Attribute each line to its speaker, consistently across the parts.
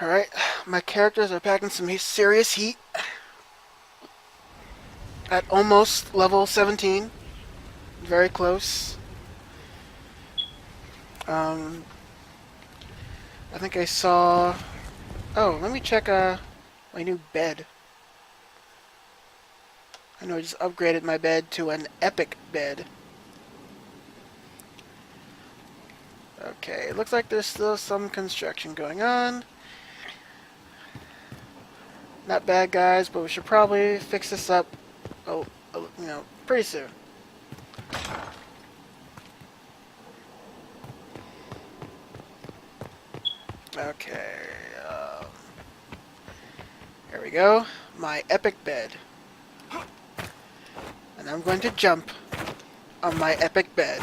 Speaker 1: Alright, my characters are packing some serious heat at almost level 17. Very close. Um, I think I saw... Oh, let me check my new bed. I know I just upgraded my bed to an epic bed. Okay, it looks like there's still some construction going on. Not bad, guys, but we should probably fix this up, pretty soon. Okay, here we go. My epic bed. And I'm going to jump on my epic bed.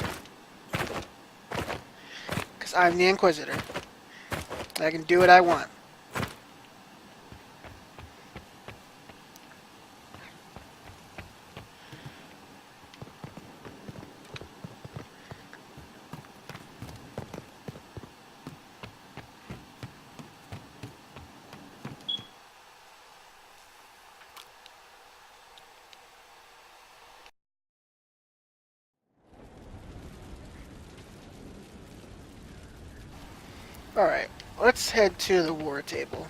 Speaker 1: Because I'm the Inquisitor. I can do what I want. Alright, let's head to the war table.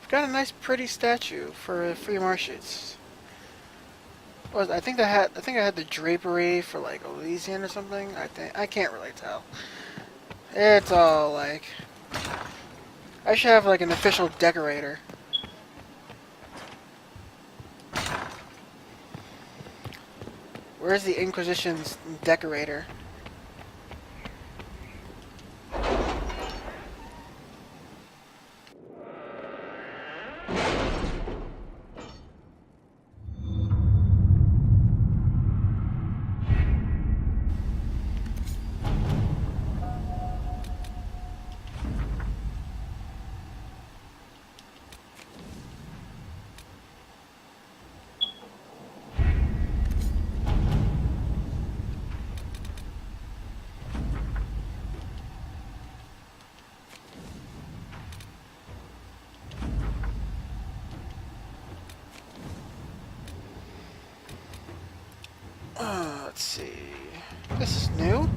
Speaker 1: We've got a nice pretty statue for free marshes. I think I had the drapery for like Elysian or something. I can't really tell. It's all like I should have like an official decorator. Where's the Inquisition's decorator? Let's see. This is new.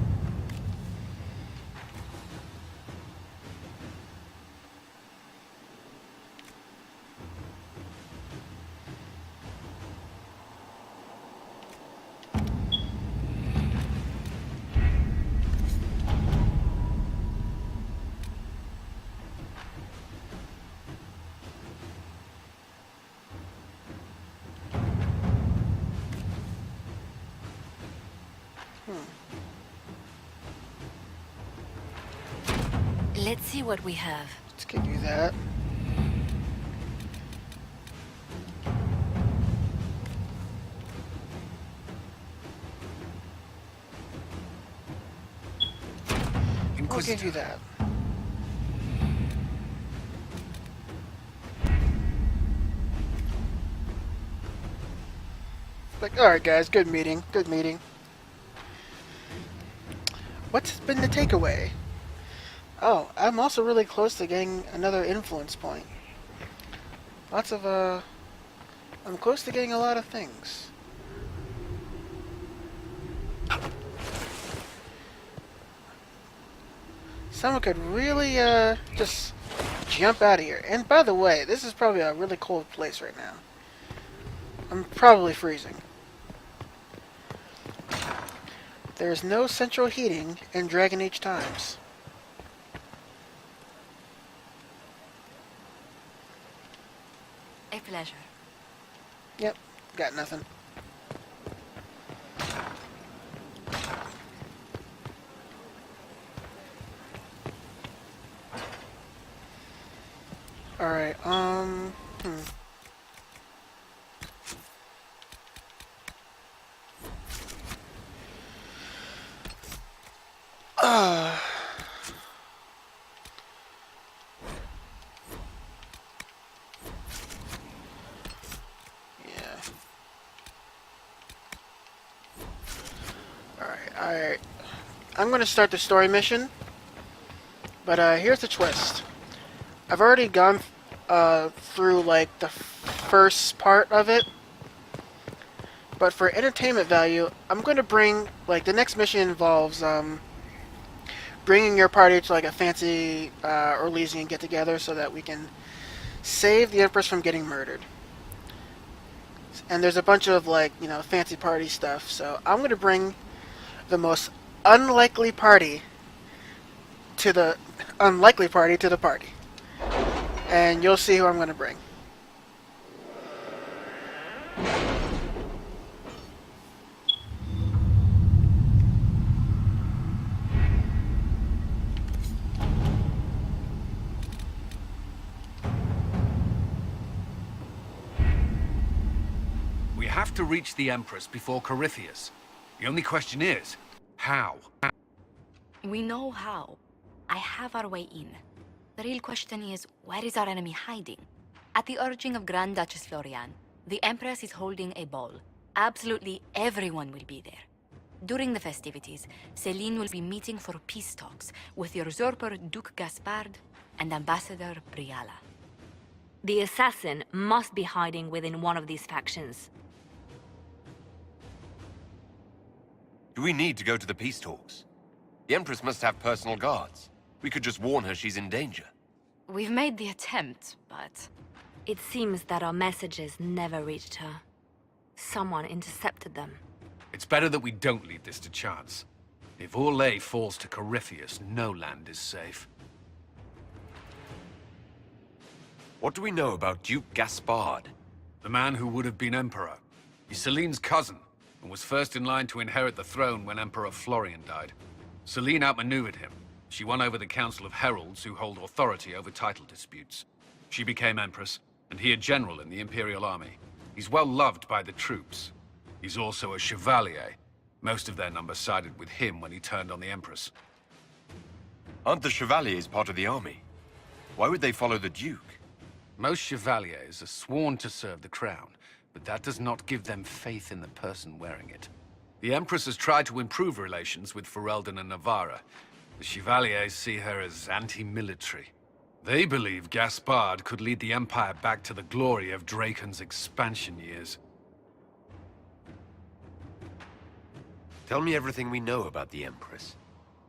Speaker 2: Let's see what we have.
Speaker 1: Let's give you that. We'll give you that. Like, alright guys, good meeting. Good meeting. What's been the takeaway? Oh, I'm also really close to getting another influence point. Lots of, I'm close to getting a lot of things. Someone could really, just jump out of here. And by the way, this is probably a really cold place right now. I'm probably freezing. There is no central heating in Dragon Age times.
Speaker 2: A pleasure.
Speaker 1: Yep, got nothing. Alright, Uh, yeah. Alright. I'm gonna start the story mission. But here's the twist. I've already gone through like the first part of it, but for entertainment value, I'm going to bring like the next mission involves bringing your party to like a fancy Orlesian get together so that we can save the Empress from getting murdered. And there's a bunch of like fancy party stuff. So I'm going to bring the most unlikely party to the party, and you'll see who I'm going to bring.
Speaker 3: We have to reach the Empress before Corypheus. The only question is, how?
Speaker 2: We know how. I have our way in. The real question is, where is our enemy hiding? At the urging of Grand Duchess Florian, the Empress is holding a ball. Absolutely everyone will be there. During the festivities, Celine will be meeting for peace talks with the usurper Duke Gaspard and Ambassador Briala.
Speaker 4: The assassin must be hiding within one of these factions.
Speaker 5: Do we need to go to the peace talks? The Empress must have personal guards. We could just warn her she's in danger.
Speaker 2: We've made the attempt, but...
Speaker 4: It seems that our messages never reached her. Someone intercepted them.
Speaker 3: It's better that we don't leave this to chance. If Orlais falls to Corypheus, no land is safe.
Speaker 5: What do we know about Duke Gaspard?
Speaker 3: The man who would have been Emperor. He's Celine's cousin, and was first in line to inherit the throne when Emperor Florian died. Celine outmaneuvered him. She won over the Council of Heralds, who hold authority over title disputes. She became Empress, and he a general in the Imperial Army. He's well loved by the troops. He's also a Chevalier. Most of their number sided with him when he turned on the Empress.
Speaker 5: Aren't the Chevaliers part of the army? Why would they follow the Duke?
Speaker 3: Most Chevaliers are sworn to serve the crown, but that does not give them faith in the person wearing it. The Empress has tried to improve relations with Ferelden and Navarra. The Chevaliers see her as anti-military. They believe Gaspard could lead the Empire back to the glory of Draken's expansion years.
Speaker 5: Tell me everything we know about the Empress.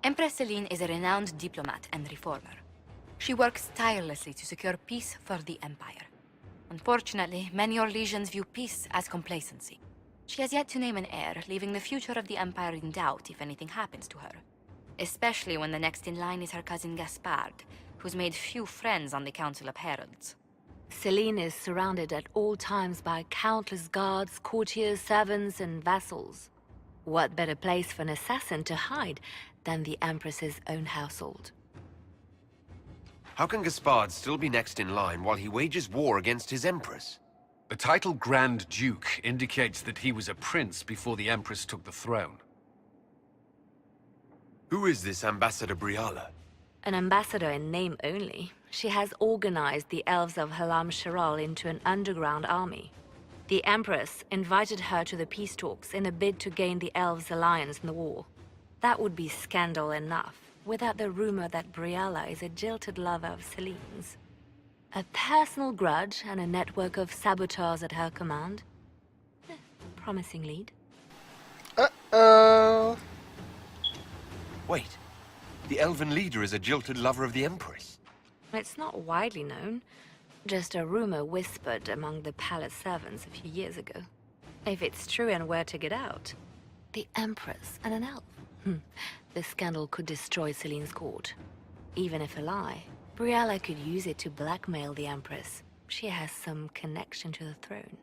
Speaker 2: Empress Celine is a renowned diplomat and reformer. She works tirelessly to secure peace for the Empire. Unfortunately, many Orlesians view peace as complacency. She has yet to name an heir, leaving the future of the Empire in doubt if anything happens to her. Especially when the next in line is her cousin Gaspard, who's made few friends on the Council of Heralds.
Speaker 4: Celine is surrounded at all times by countless guards, courtiers, servants, and vassals. What better place for an assassin to hide than the Empress's own household?
Speaker 5: How can Gaspard still be next in line while he wages war against his Empress?
Speaker 3: The title Grand Duke indicates that he was a prince before the Empress took the throne.
Speaker 5: Who is this Ambassador Briala?
Speaker 4: An ambassador in name only, she has organized the elves of Halam Sharal into an underground army. The Empress invited her to the peace talks in a bid to gain the elves' alliance in the war. That would be scandal enough, without the rumor that Briala is a jilted lover of Celine's. A personal grudge and a network of saboteurs at her command. Promising lead.
Speaker 1: Uh-oh.
Speaker 5: Wait, the elven leader is a jilted lover of the Empress.
Speaker 4: It's not widely known. Just a rumor whispered among the palace servants a few years ago. If it's true and were to get out, the Empress and an elf. The scandal could destroy Celine's court. Even if a lie, Briala could use it to blackmail the Empress. She has some connection to the throne.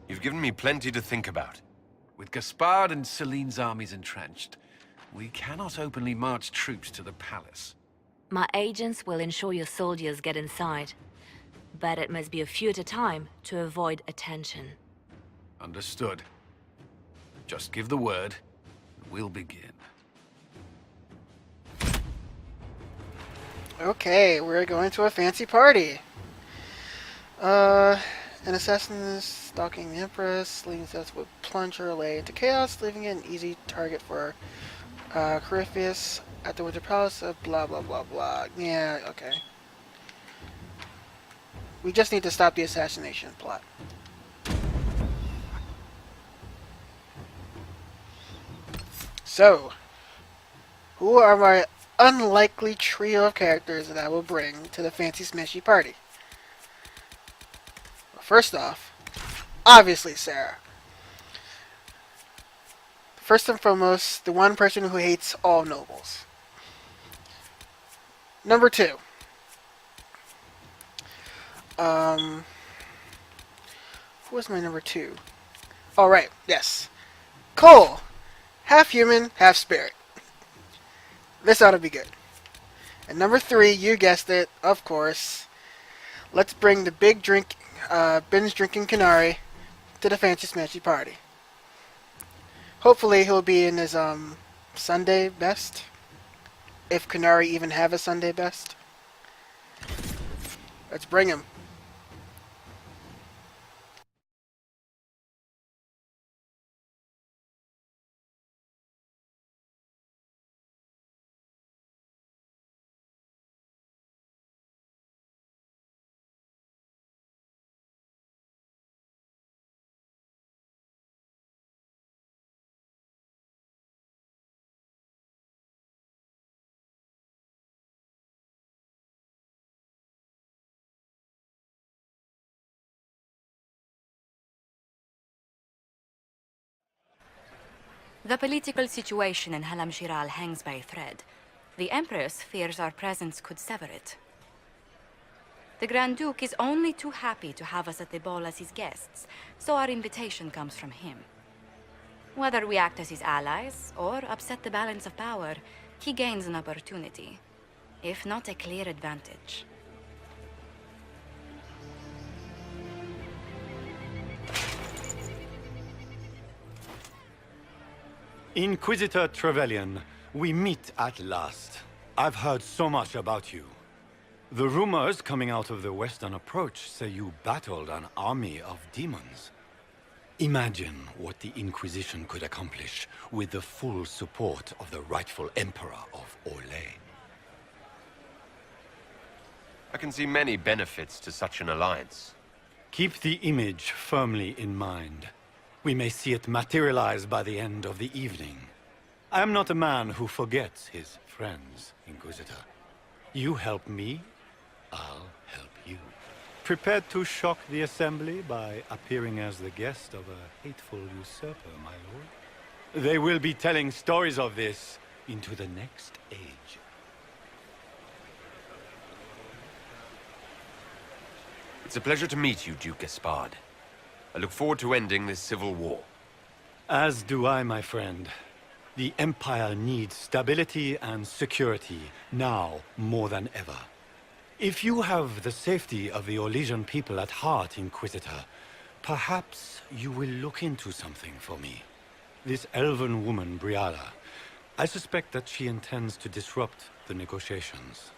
Speaker 5: You've given me plenty to think about.
Speaker 3: With Gaspard and Celine's armies entrenched, we cannot openly march troops to the palace.
Speaker 4: My agents will ensure your soldiers get inside. But it must be a few at a time to avoid attention.
Speaker 3: Understood. Just give the word, and we'll begin.
Speaker 1: Okay, we're going to a fancy party. An assassin is stalking the Empress, leading us would plunge her away into chaos, leaving it an easy target for Corypheus at the Winter Palace of blah blah blah blah. Yeah, okay. We just need to stop the assassination plot. So, who are my unlikely trio of characters that I will bring to the Fancy Smashy party? Well, first off, obviously Sarah. First and foremost, the one person who hates all nobles. Number two. Who was my number two? Oh, right, yes. Cole! Half human, half spirit. This ought to be good. And number three, you guessed it, of course. Let's bring the binge drinking Canary to the Fancy Smashy party. Hopefully he'll be in his Sunday best. If Canary even have a Sunday best. Let's bring him.
Speaker 2: The political situation in Halam Shiral hangs by a thread. The Empress fears our presence could sever it. The Grand Duke is only too happy to have us at the ball as his guests, so our invitation comes from him. Whether we act as his allies or upset the balance of power, he gains an opportunity, if not a clear advantage.
Speaker 6: Inquisitor Trevelyan, we meet at last. I've heard so much about you. The rumors coming out of the Western Approach say you battled an army of demons. Imagine what the Inquisition could accomplish with the full support of the rightful Emperor of Orlais.
Speaker 5: I can see many benefits to such an alliance.
Speaker 6: Keep the image firmly in mind. We may see it materialize by the end of the evening. I am not a man who forgets his friends, Inquisitor. You help me, I'll help you. Prepared to shock the Assembly by appearing as the guest of a hateful usurper, my lord? They will be telling stories of this into the next age.
Speaker 5: It's a pleasure to meet you, Duke Gaspard. I look forward to ending this civil war.
Speaker 6: As do I, my friend. The Empire needs stability and security, now more than ever. If you have the safety of the Orlesian people at heart, Inquisitor, perhaps you will look into something for me. This elven woman, Briala, I suspect that she intends to disrupt the negotiations.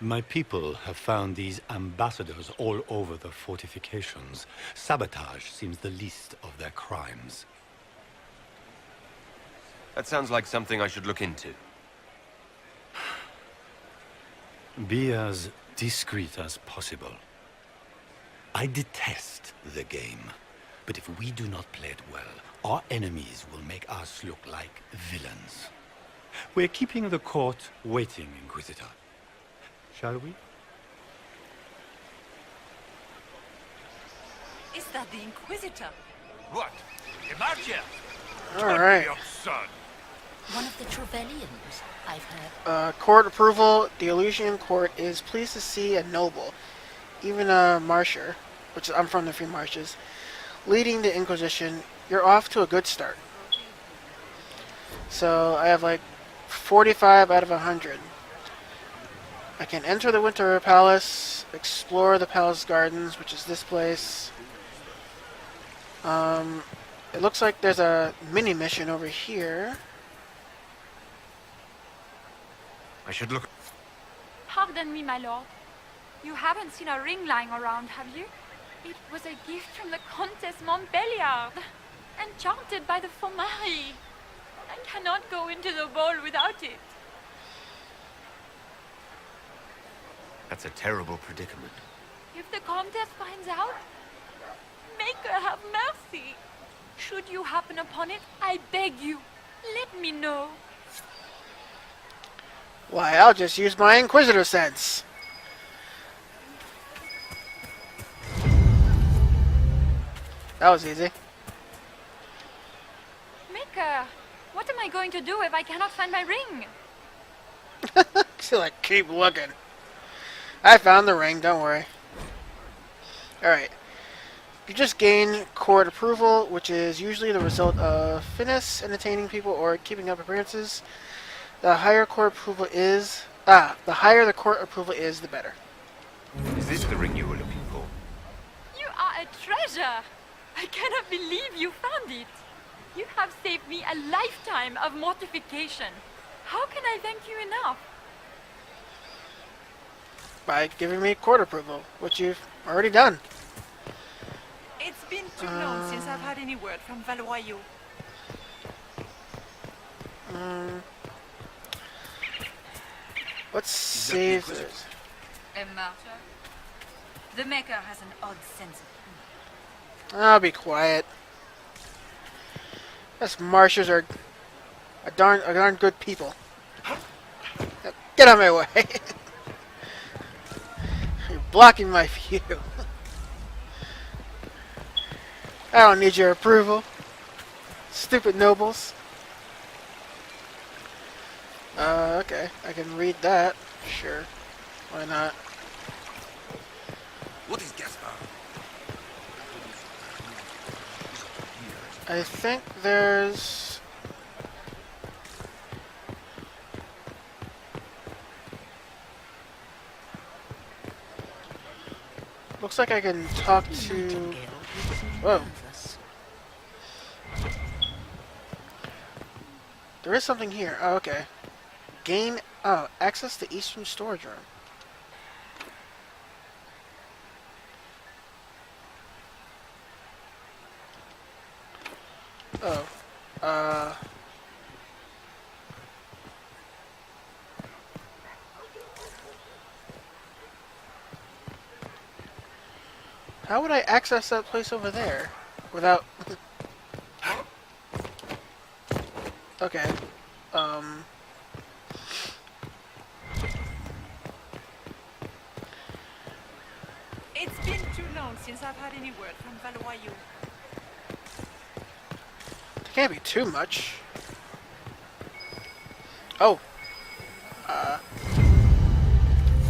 Speaker 6: My people have found these ambassadors all over the fortifications. Sabotage seems the least of their crimes.
Speaker 5: That sounds like something I should look into.
Speaker 6: Be as discreet as possible. I detest the game, but if we do not play it well, our enemies will make us look like villains. We're keeping the court waiting, Inquisitor. Shall we?
Speaker 7: Is that the Inquisitor?
Speaker 3: What? Emergia!
Speaker 1: Alright.
Speaker 3: Son.
Speaker 7: One of the Trevellians, I've heard.
Speaker 1: Court approval. The Elysian Court is pleased to see a noble, even a marsher, which I'm from the Free Marshes, leading the Inquisition. You're off to a good start. So I have like 45 out of 100. I can enter the Winter Palace, explore the palace gardens, which is this place. It looks like there's a mini mission over here.
Speaker 5: I should look...
Speaker 8: Pardon me, my lord. You haven't seen a ring lying around, have you? It was a gift from the Countess Montbelliard, enchanted by the Fomari. I cannot go into the ball without it.
Speaker 5: That's a terrible predicament.
Speaker 8: If the Comtesse finds out, make her have mercy. Should you happen upon it, I beg you, let me know.
Speaker 1: Why, I'll just use my Inquisitor sense. That was easy.
Speaker 8: Maker, what am I going to do if I cannot find my ring?
Speaker 1: She's like, keep looking. I found the ring, don't worry. Alright. You just gain court approval, which is usually the result of finesse, entertaining people, or keeping up appearances. The higher court approval is... the higher the court approval is, the better.
Speaker 5: Is this the ring you were looking for?
Speaker 8: You are a treasure. I cannot believe you found it. You have saved me a lifetime of mortification. How can I thank you enough?
Speaker 1: By giving me court approval, which you've already done.
Speaker 9: It's been too long since I've had any word from Valois.
Speaker 1: Let's save this.
Speaker 7: A martyr? The Maker has an odd sense of humor.
Speaker 1: I'll be quiet. Us Marshers are a darn good people. Get out of my way. You're blocking my view. I don't need your approval. Stupid nobles. Okay. I can read that. Sure. Why not?
Speaker 5: What is Gaspar?
Speaker 1: I think there's... Looks like I can talk to... Whoa. There is something here. Oh, okay. Gain... Oh, access to Eastern Storage Room. Oh. How would I access that place over there? Without... Okay.
Speaker 9: It's been too long since I've had any word from Valois.
Speaker 1: It can't be too much. Oh.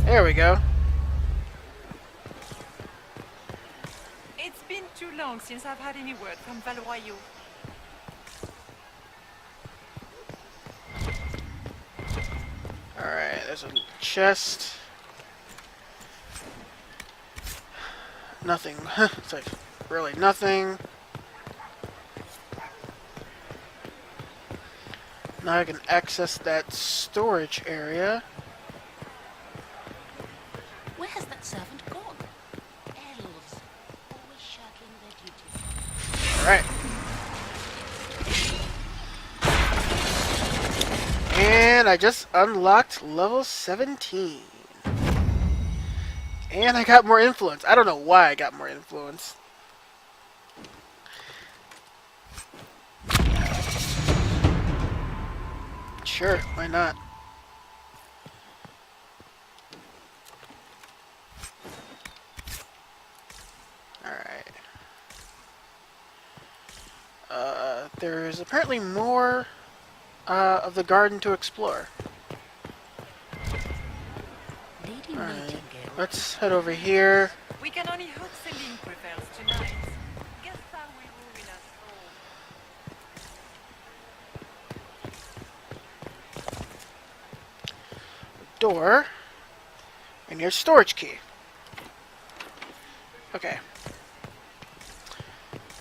Speaker 1: There we go.
Speaker 9: It's been too long since I've had any word from Valois.
Speaker 1: Alright, there's a chest. Nothing. It's like, really nothing. Now I can access that storage area.
Speaker 7: Where has that servant gone? Elves, always shirking their duty.
Speaker 1: Alright. And I just unlocked level 17. And I got more influence. I don't know why I got more influence. Sure, why not? Alright. There's apparently more of the garden to explore.
Speaker 7: Lady
Speaker 1: Alright,
Speaker 7: Nightingale.
Speaker 1: let's head over here.
Speaker 9: We can only hope Celine prevails tonight. Guess that we will win us all.
Speaker 1: Door. And here's storage key. Okay.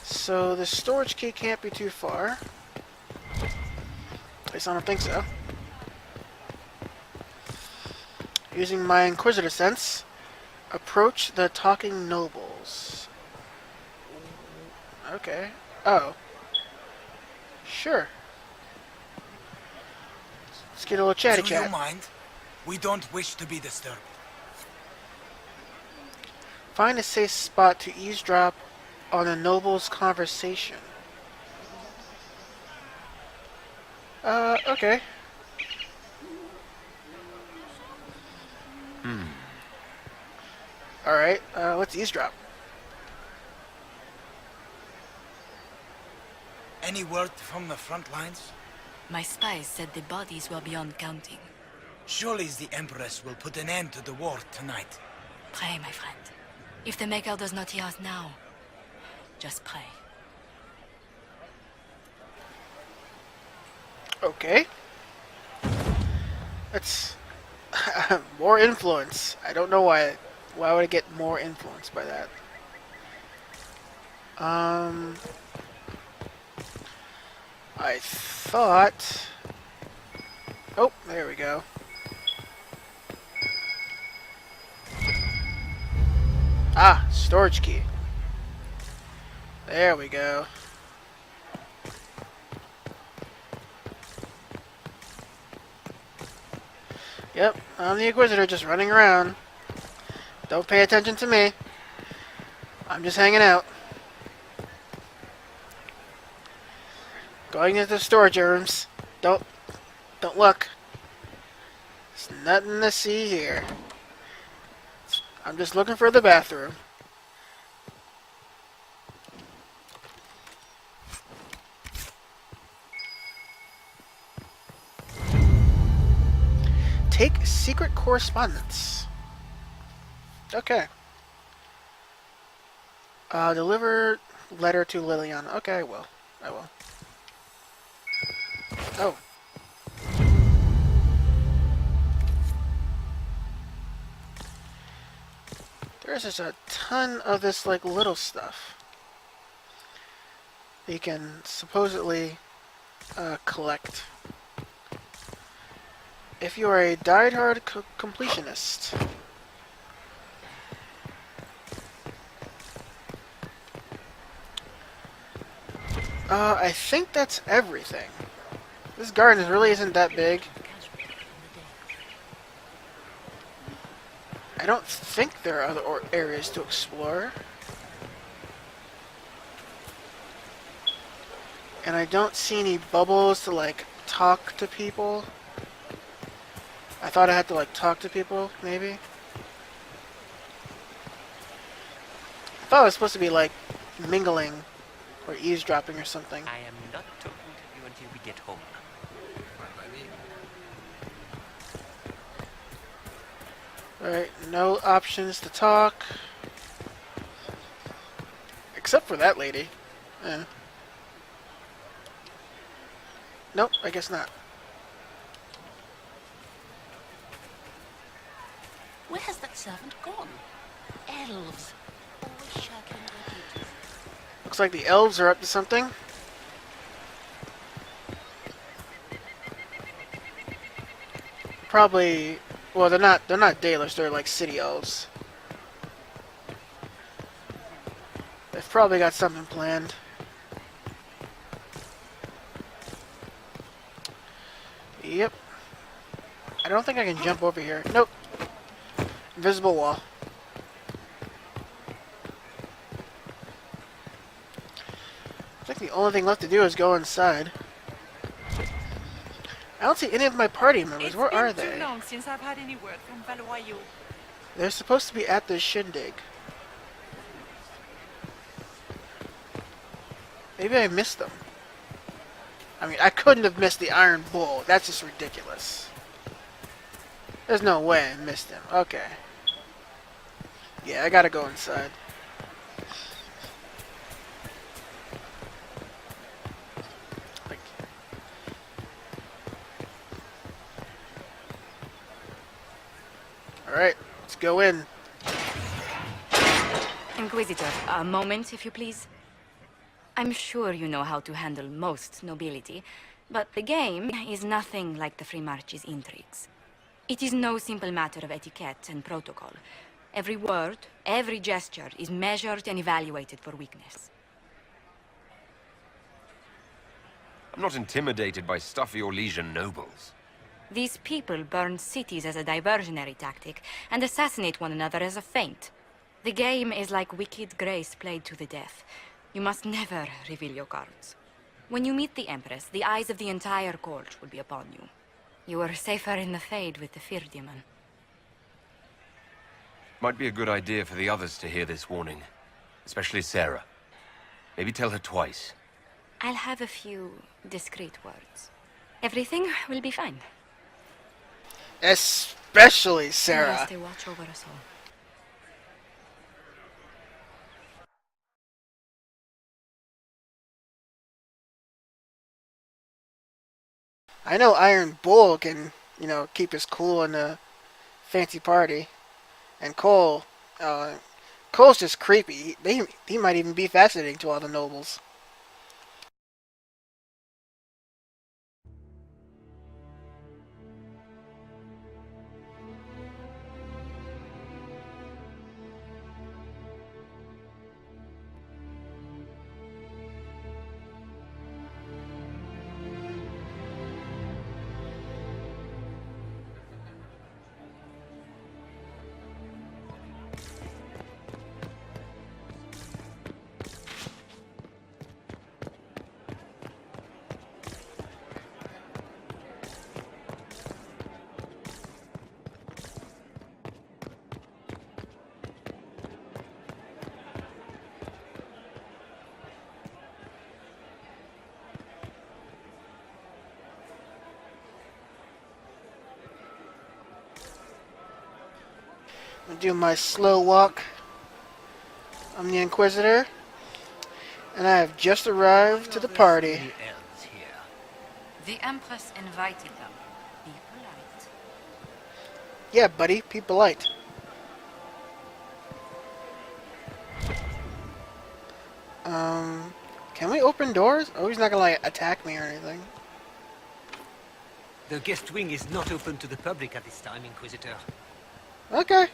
Speaker 1: So the storage key can't be too far. At least I don't think so. Using my Inquisitor sense, approach the talking nobles. Okay. Oh. Sure. Let's get a little chatty
Speaker 10: Do
Speaker 1: chat.
Speaker 10: you mind? We don't wish to be disturbed.
Speaker 1: Find a safe spot to eavesdrop on a noble's conversation. Okay. Alright, let's eavesdrop.
Speaker 10: Any word from the front lines?
Speaker 2: My spies said the bodies were beyond counting.
Speaker 10: Surely the Empress will put an end to the war tonight.
Speaker 2: Pray, my friend. If the Maker does not hear us now, just pray.
Speaker 1: Okay. That's more influence. I don't know why. Why would I get more influence by that? I thought... Oh, there we go. Ah, storage key. There we go. Yep, I'm the Inquisitor just running around. Don't pay attention to me. I'm just hanging out. Going into the storage rooms. Don't look. There's nothing to see here. I'm just looking for the bathroom. Take secret correspondence. Okay. Deliver letter to Liliana. Okay, I will. I will. Oh. There's just a ton of this, like, little stuff that you can supposedly collect. If you are a diehard completionist. I think that's everything. This garden really isn't that big. I don't think there are other areas to explore. And I don't see any bubbles to, like, talk to people. I thought I had to, like, talk to people, maybe. I thought it was supposed to be, like, mingling or eavesdropping or something.
Speaker 11: I am not talking to you until we get home.
Speaker 1: Alright, no options to talk. Except for that lady. Nope, I guess not.
Speaker 7: Where has that servant gone? Elves, always shirking their duties.
Speaker 1: Looks like the elves are up to something. Probably, well, they're not Dalish, they're like city elves. They've probably got something planned. Yep. I don't think I can jump over here. Nope. Invisible wall. I think the only thing left to do is go inside. I don't see any of my party members. Where are
Speaker 9: It's been
Speaker 1: they?
Speaker 9: too long since I've had any word from Valois.
Speaker 1: They're supposed to be at the shindig. Maybe I missed them. I mean, I couldn't have missed the Iron Bull. That's just ridiculous. There's no way I missed him. Okay. Yeah, I gotta go inside. Like, alright, let's go in.
Speaker 2: Inquisitor, a moment, if you please. I'm sure you know how to handle most nobility, but the game is nothing like the Free March's intrigues. It is no simple matter of etiquette and protocol. Every word, every gesture is measured and evaluated for weakness.
Speaker 5: I'm not intimidated by stuffy Orlesian nobles.
Speaker 2: These people burn cities as a diversionary tactic and assassinate one another as a feint. The game is like Wicked Grace played to the death. You must never reveal your cards. When you meet the Empress, the eyes of the entire court will be upon you. You are safer in the Fade with the Fear Demon.
Speaker 5: Might be a good idea for the others to hear this warning. Especially Sarah. Maybe tell her twice.
Speaker 2: I'll have a few discreet words. Everything will be fine.
Speaker 1: Especially Sarah.
Speaker 2: Yes, they watch over us all.
Speaker 1: I know Iron Bull can, keep his cool in a fancy party. And Cole's just creepy. He might even be fascinating to all the nobles. I'm gonna do my slow walk. I'm the Inquisitor, and I have just arrived to the party.
Speaker 2: The Empress invited them. Be polite.
Speaker 1: Yeah, buddy, be polite. Can we open doors? Oh, he's not gonna like attack me or anything.
Speaker 11: The guest wing is not open to the public at this time, Inquisitor.
Speaker 1: Okay.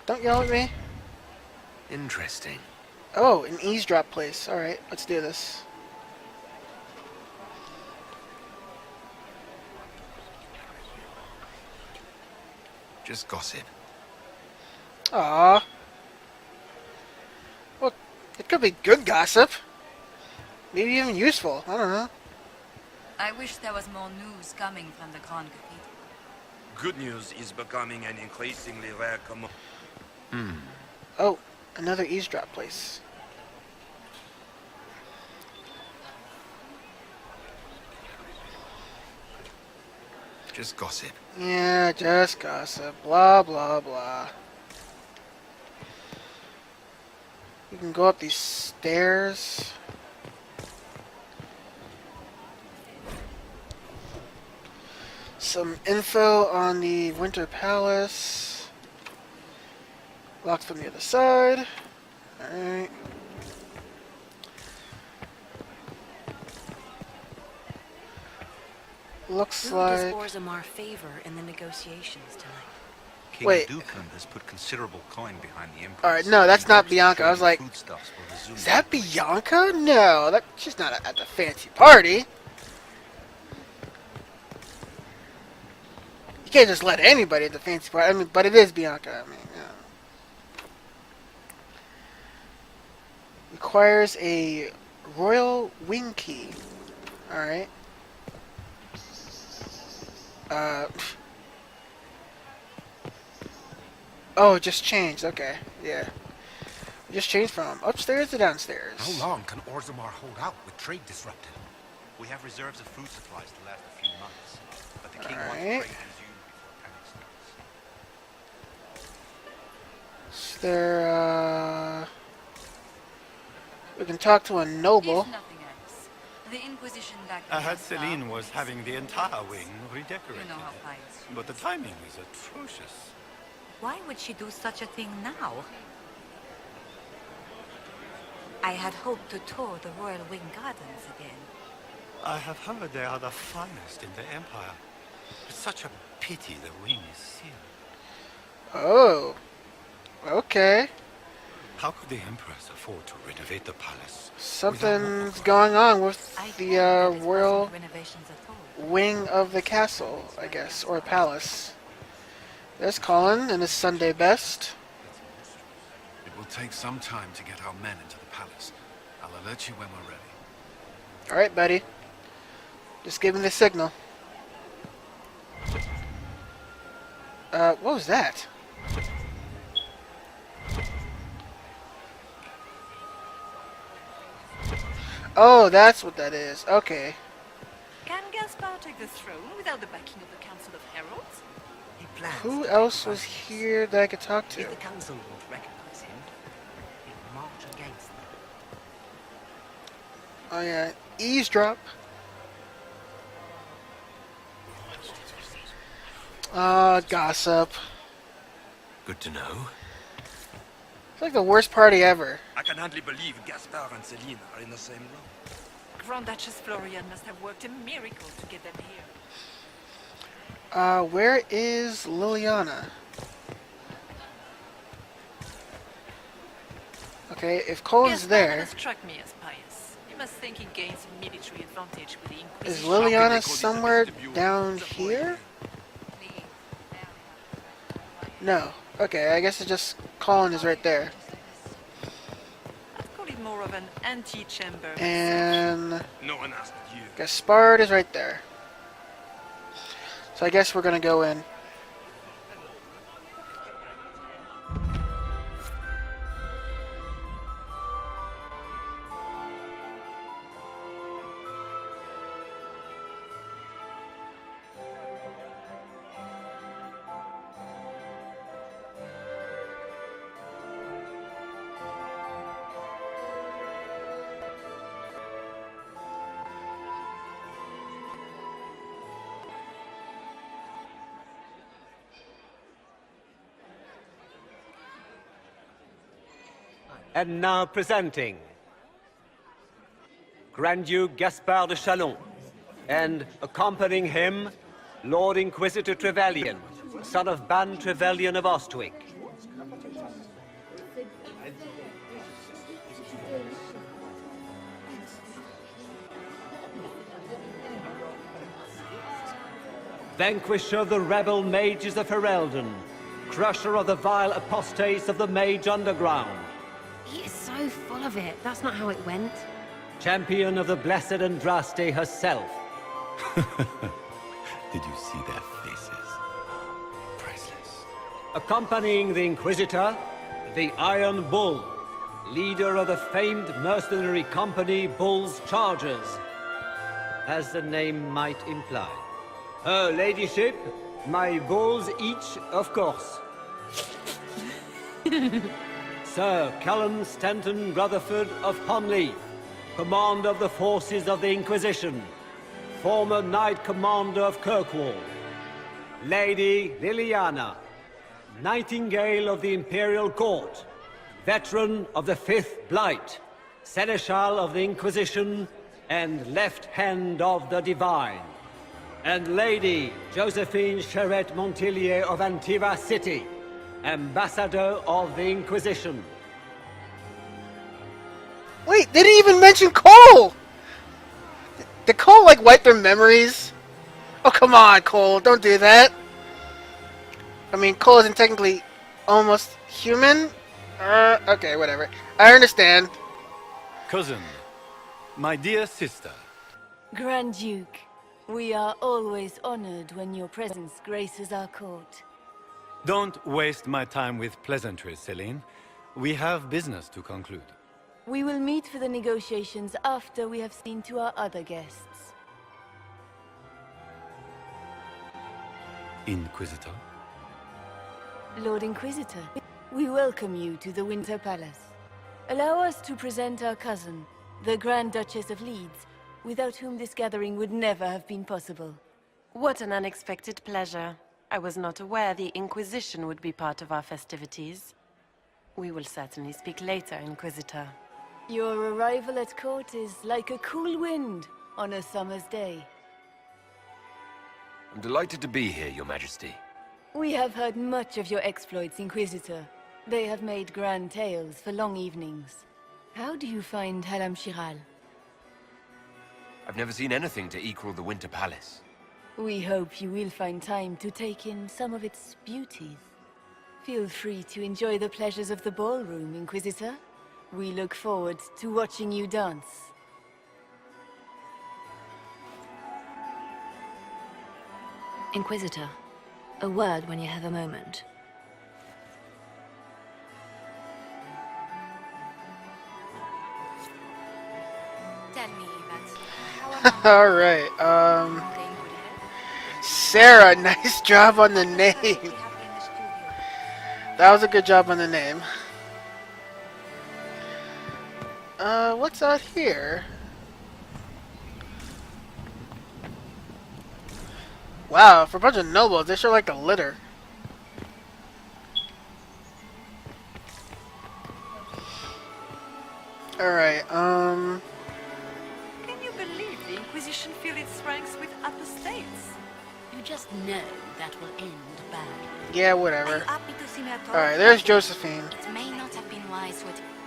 Speaker 1: Don't yell at me.
Speaker 5: Interesting.
Speaker 1: Oh, an eavesdrop place. Alright, let's do this.
Speaker 5: Just gossip.
Speaker 1: Aww. Well, it could be good gossip. Maybe even useful. I don't know.
Speaker 2: I wish there was more news coming from the Grand Cathedral.
Speaker 12: Good news is becoming an increasingly rare commodity.
Speaker 1: Oh, another eavesdrop place.
Speaker 5: Just gossip.
Speaker 1: Yeah, just gossip. Blah, blah, blah. You can go up these stairs. Some info on the Winter Palace. Locked from the other side. Alright. Looks
Speaker 7: Who
Speaker 1: like...
Speaker 7: does Orzammar favor in the negotiations tonight?
Speaker 13: King
Speaker 1: Wait.
Speaker 13: Dukan has put considerable coin behind the Empress.
Speaker 1: Alright, no, that's
Speaker 13: He
Speaker 1: not
Speaker 13: hopes the
Speaker 1: Bianca. I was
Speaker 13: trade
Speaker 1: like,
Speaker 13: in foodstuffs will resume
Speaker 1: is that
Speaker 13: quickly.
Speaker 1: Bianca? No, she's not at the fancy party. You can't just let anybody at the fancy party. I mean, but it is Bianca. I mean, yeah. Requires a royal wing key. Alright. Oh, it just changed. Okay, yeah. It just changed from upstairs to downstairs.
Speaker 10: How long can Orzammar hold out with trade disrupted?
Speaker 13: We have reserves of food supplies to last a few months, but the king wants
Speaker 1: Alright.
Speaker 13: trade resumed before panic starts.
Speaker 1: Is there, we can talk to a noble.
Speaker 2: If nothing else, the Inquisition back
Speaker 6: I
Speaker 2: in
Speaker 6: heard
Speaker 2: Moscow
Speaker 6: Celine was
Speaker 2: is-
Speaker 6: having the entire wing redecorated.
Speaker 2: You know how pious she
Speaker 6: But the
Speaker 2: is.
Speaker 6: timing is atrocious.
Speaker 4: Why would she do such a thing now? I had hoped to tour the Royal Wing Gardens again.
Speaker 6: I have heard they are the finest in the Empire. It's such a pity the wing is sealed.
Speaker 1: Oh. Okay.
Speaker 6: How could the Empress afford to renovate the palace?
Speaker 1: Something's going on with the royal
Speaker 2: Renovations at all.
Speaker 1: wing of the castle, I guess, or palace. There's Colin in his Sunday best.
Speaker 3: It will take some time to get our men into the palace. I'll alert you when we're ready.
Speaker 1: Alright, buddy. Just give me the signal. What was that? Oh, that's what that is. Okay.
Speaker 9: Can Gaspar take the throne without the backing of the Council of Heralds?
Speaker 11: He plans
Speaker 1: Who
Speaker 11: to
Speaker 1: else
Speaker 11: take
Speaker 1: was
Speaker 11: advantage.
Speaker 1: here that I could talk to?
Speaker 11: If the council won't recognize him, he'll march against them.
Speaker 1: Oh yeah, eavesdrop. Gossip.
Speaker 5: Good to know.
Speaker 1: It's like the worst party ever.
Speaker 12: I can hardly believe Gaspard and Celine are in the same room.
Speaker 9: Grand Duchess Florian must have worked a miracle to get them here.
Speaker 1: Where is Liliana? Okay, if Colin's
Speaker 9: Gaspar
Speaker 1: there,
Speaker 9: never struck me as pious. You must think he gains a military advantage with the
Speaker 1: is
Speaker 9: Inquisition.
Speaker 1: Liliana somewhere down here? No. Okay, I guess it's just Colin is right there.
Speaker 9: I'd call it more of an antechamber.
Speaker 1: And
Speaker 12: No one asked you.
Speaker 1: Gaspard is right there. So I guess we're gonna go in.
Speaker 14: And now presenting Grand Duke Gaspard de Chalon, and accompanying him, Lord Inquisitor Trevelyan, son of Ban Trevelyan of Ostwick. Vanquisher of the rebel mages of Ferelden, crusher of the vile apostates of the Mage Underground.
Speaker 15: He is so full of it. That's not how it went.
Speaker 14: Champion of the Blessed Andraste herself.
Speaker 6: Did you see their faces? Priceless.
Speaker 14: Accompanying the Inquisitor, the Iron Bull, leader of the famed mercenary company Bull's Chargers, as the name might imply. Her ladyship, my bulls each, of course. Sir Callum Stanton Rutherford of Ponleaf, commander of the forces of the Inquisition, former Knight Commander of Kirkwall. Lady Liliana, Nightingale of the Imperial Court, veteran of the Fifth Blight, Seneschal of the Inquisition, and Left Hand of the Divine. And Lady Josephine Charette Montillier of Antiva City, Ambassador of the Inquisition.
Speaker 1: Wait, they didn't even mention Cole! Did Cole, like, wipe their memories? Oh, come on, Cole, don't do that. I mean, Cole isn't technically almost human? Okay, whatever. I understand.
Speaker 6: Cousin, my dear sister.
Speaker 16: Grand Duke, we are always honored when your presence graces our court.
Speaker 6: Don't waste my time with pleasantries, Celine. We have business to conclude.
Speaker 16: We will meet for the negotiations after we have seen to our other guests.
Speaker 6: Inquisitor?
Speaker 16: Lord Inquisitor, we welcome you to the Winter Palace. Allow us to present our cousin, the Grand Duchess of Leeds, without whom this gathering would never have been possible.
Speaker 17: What an unexpected pleasure. I was not aware the Inquisition would be part of our festivities. We will certainly speak later, Inquisitor.
Speaker 16: Your arrival at court is like a cool wind on a summer's day.
Speaker 5: I'm delighted to be here, Your Majesty.
Speaker 16: We have heard much of your exploits, Inquisitor. They have made grand tales for long evenings. How do you find Halam Shiral?
Speaker 5: I've never seen anything to equal the Winter Palace.
Speaker 16: We hope you will find time to take in some of its beauties. Feel free to enjoy the pleasures of the ballroom, Inquisitor. We look forward to watching you dance.
Speaker 4: Inquisitor, a word when you have a moment.
Speaker 2: Tell me, Yvette, how
Speaker 1: All right. Sarah, nice job on the name. That was a good job on the name. What's out here? Wow, for a bunch of nobles, they show like a litter. Alright,
Speaker 9: Can you believe the Inquisition fill its ranks with apostates?
Speaker 7: You just know that will end badly.
Speaker 1: yeah, whatever.
Speaker 8: Happy to see me at all.
Speaker 1: Alright, there's Josephine.
Speaker 2: it may not have been wise to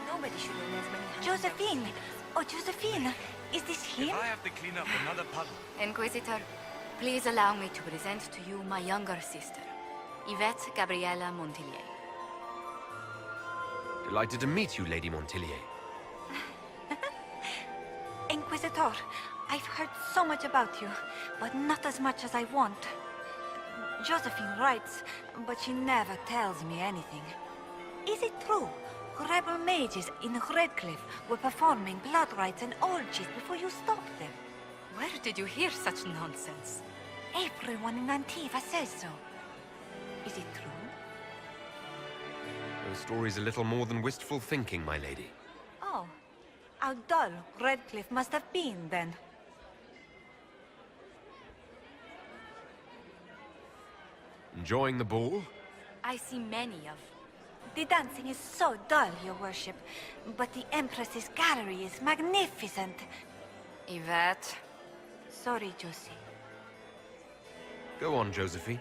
Speaker 8: Nobody should have as many hands. Josephine! Oh, Josephine! Is this him?
Speaker 13: If I have to clean up another puddle,
Speaker 2: Inquisitor, please allow me to present to you my younger sister, Yvette Gabriella Montillier.
Speaker 5: Delighted to meet you, Lady Montillier.
Speaker 8: Inquisitor, I've heard so much about you, but not as much as I want. Josephine writes, but she never tells me anything. Is it true? Rebel mages in Redcliffe were performing blood rites and orgies before you stopped them.
Speaker 2: Where did you hear such nonsense?
Speaker 8: Everyone in Antiva says so. Is it true?
Speaker 5: Your story's a little more than wistful thinking, my lady.
Speaker 8: Oh, how dull Redcliffe must have been then.
Speaker 5: Enjoying the ball?
Speaker 2: I see many of.
Speaker 8: The dancing is so dull, your worship, but the Empress's gallery is magnificent.
Speaker 2: Yvette.
Speaker 8: Sorry, Josie.
Speaker 5: Go on, Josephine.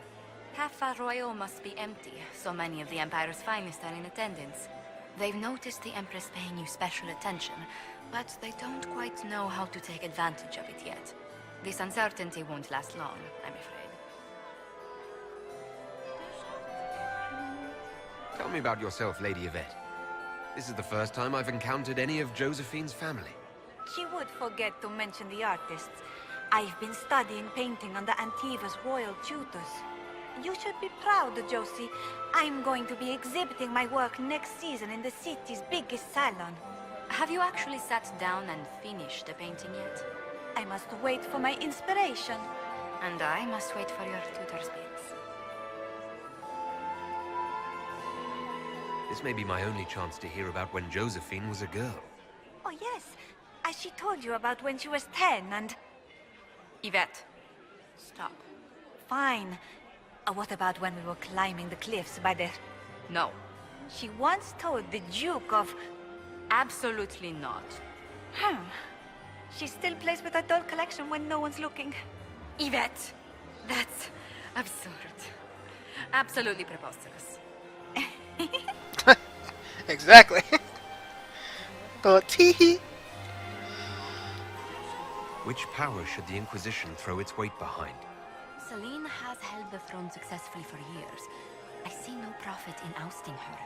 Speaker 2: Cafe Royal must be empty. So many of the Empire's finest are in attendance. They've noticed the Empress paying you special attention, but they don't quite know how to take advantage of it yet. This uncertainty won't last long, I'm afraid.
Speaker 5: Tell me about yourself, Lady Yvette. This is the first time I've encountered any of Josephine's family.
Speaker 8: She would forget to mention the artists. I've been studying painting under Antiva's royal tutors. You should be proud, Josie. I'm going to be exhibiting my work next season in the city's biggest salon.
Speaker 2: Have you actually sat down and finished the painting yet?
Speaker 8: I must wait for my inspiration.
Speaker 2: And I must wait for your tutor's bids.
Speaker 5: This may be my only chance to hear about when Josephine was a girl.
Speaker 8: Oh, yes. As she told you about when she was 10 and...
Speaker 2: Yvette, stop.
Speaker 8: Fine. What about when we were climbing the cliffs by the...
Speaker 2: No.
Speaker 8: She once told the Duke of...
Speaker 2: Absolutely not.
Speaker 8: She still plays with her doll collection when no one's looking.
Speaker 2: Yvette, that's absurd. Absolutely preposterous.
Speaker 1: Exactly. Oh, tee-hee.
Speaker 5: Which power should the Inquisition throw its weight behind?
Speaker 2: Celine has held the throne successfully for years. I see no profit in ousting her.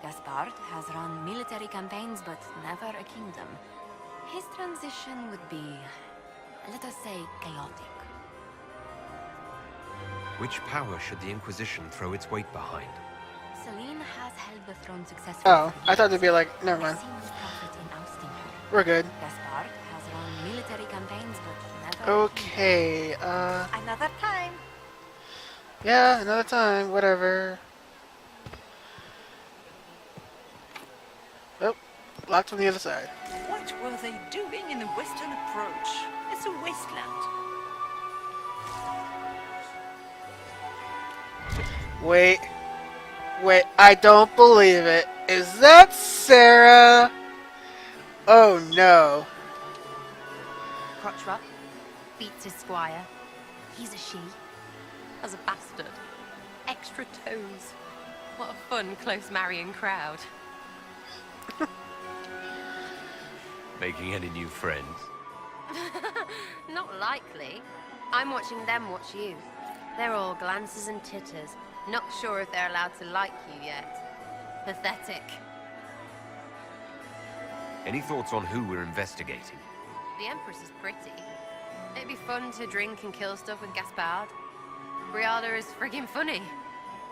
Speaker 2: Gaspard has run military campaigns, but never a kingdom. His transition would be, let us say, chaotic.
Speaker 5: Which power should the Inquisition throw its weight behind?
Speaker 2: Celine has held the throne successfully.
Speaker 1: Oh, I thought they'd be like, never mind.
Speaker 2: I see no profit in ousting her.
Speaker 1: We're good.
Speaker 2: Gaspard has run military campaigns, but never.
Speaker 1: Okay,
Speaker 8: Another time.
Speaker 1: yeah, another time, whatever. Oh, locked from the other side.
Speaker 9: What were they doing in the western approach? It's a wasteland.
Speaker 1: Wait, I don't believe it. Is that Sarah? Oh no.
Speaker 15: Crotch rub. Beats his squire. He's a she. As a bastard. Extra toes.
Speaker 17: What a fun, close marrying crowd.
Speaker 5: Making any new friends?
Speaker 15: Not likely. I'm watching them watch you. They're all glances and titters. Not sure if they're allowed to like you yet. Pathetic.
Speaker 5: Any thoughts on who we're investigating?
Speaker 15: The Empress is pretty. It'd be fun to drink and kill stuff with Gaspard. Briada is friggin' funny.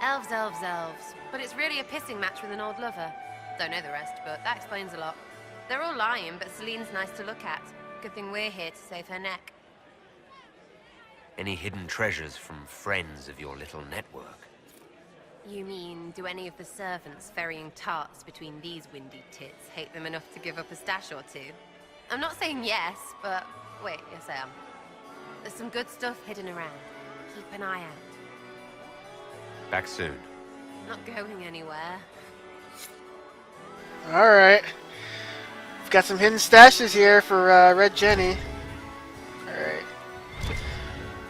Speaker 15: Elves, elves, elves. But it's really a pissing match with an old lover. Don't know the rest, but that explains a lot. They're all lying, but Celine's nice to look at. Good thing we're here to save her neck.
Speaker 5: Any hidden treasures from friends of your little network?
Speaker 15: You mean, do any of the servants ferrying tarts between these windy tits hate them enough to give up a stash or two? I'm not saying yes, but wait, yes I am. There's some good stuff hidden around. Keep an eye out.
Speaker 5: Back soon.
Speaker 15: Not going anywhere.
Speaker 1: Alright. We've got some hidden stashes here for Red Jenny. Alright.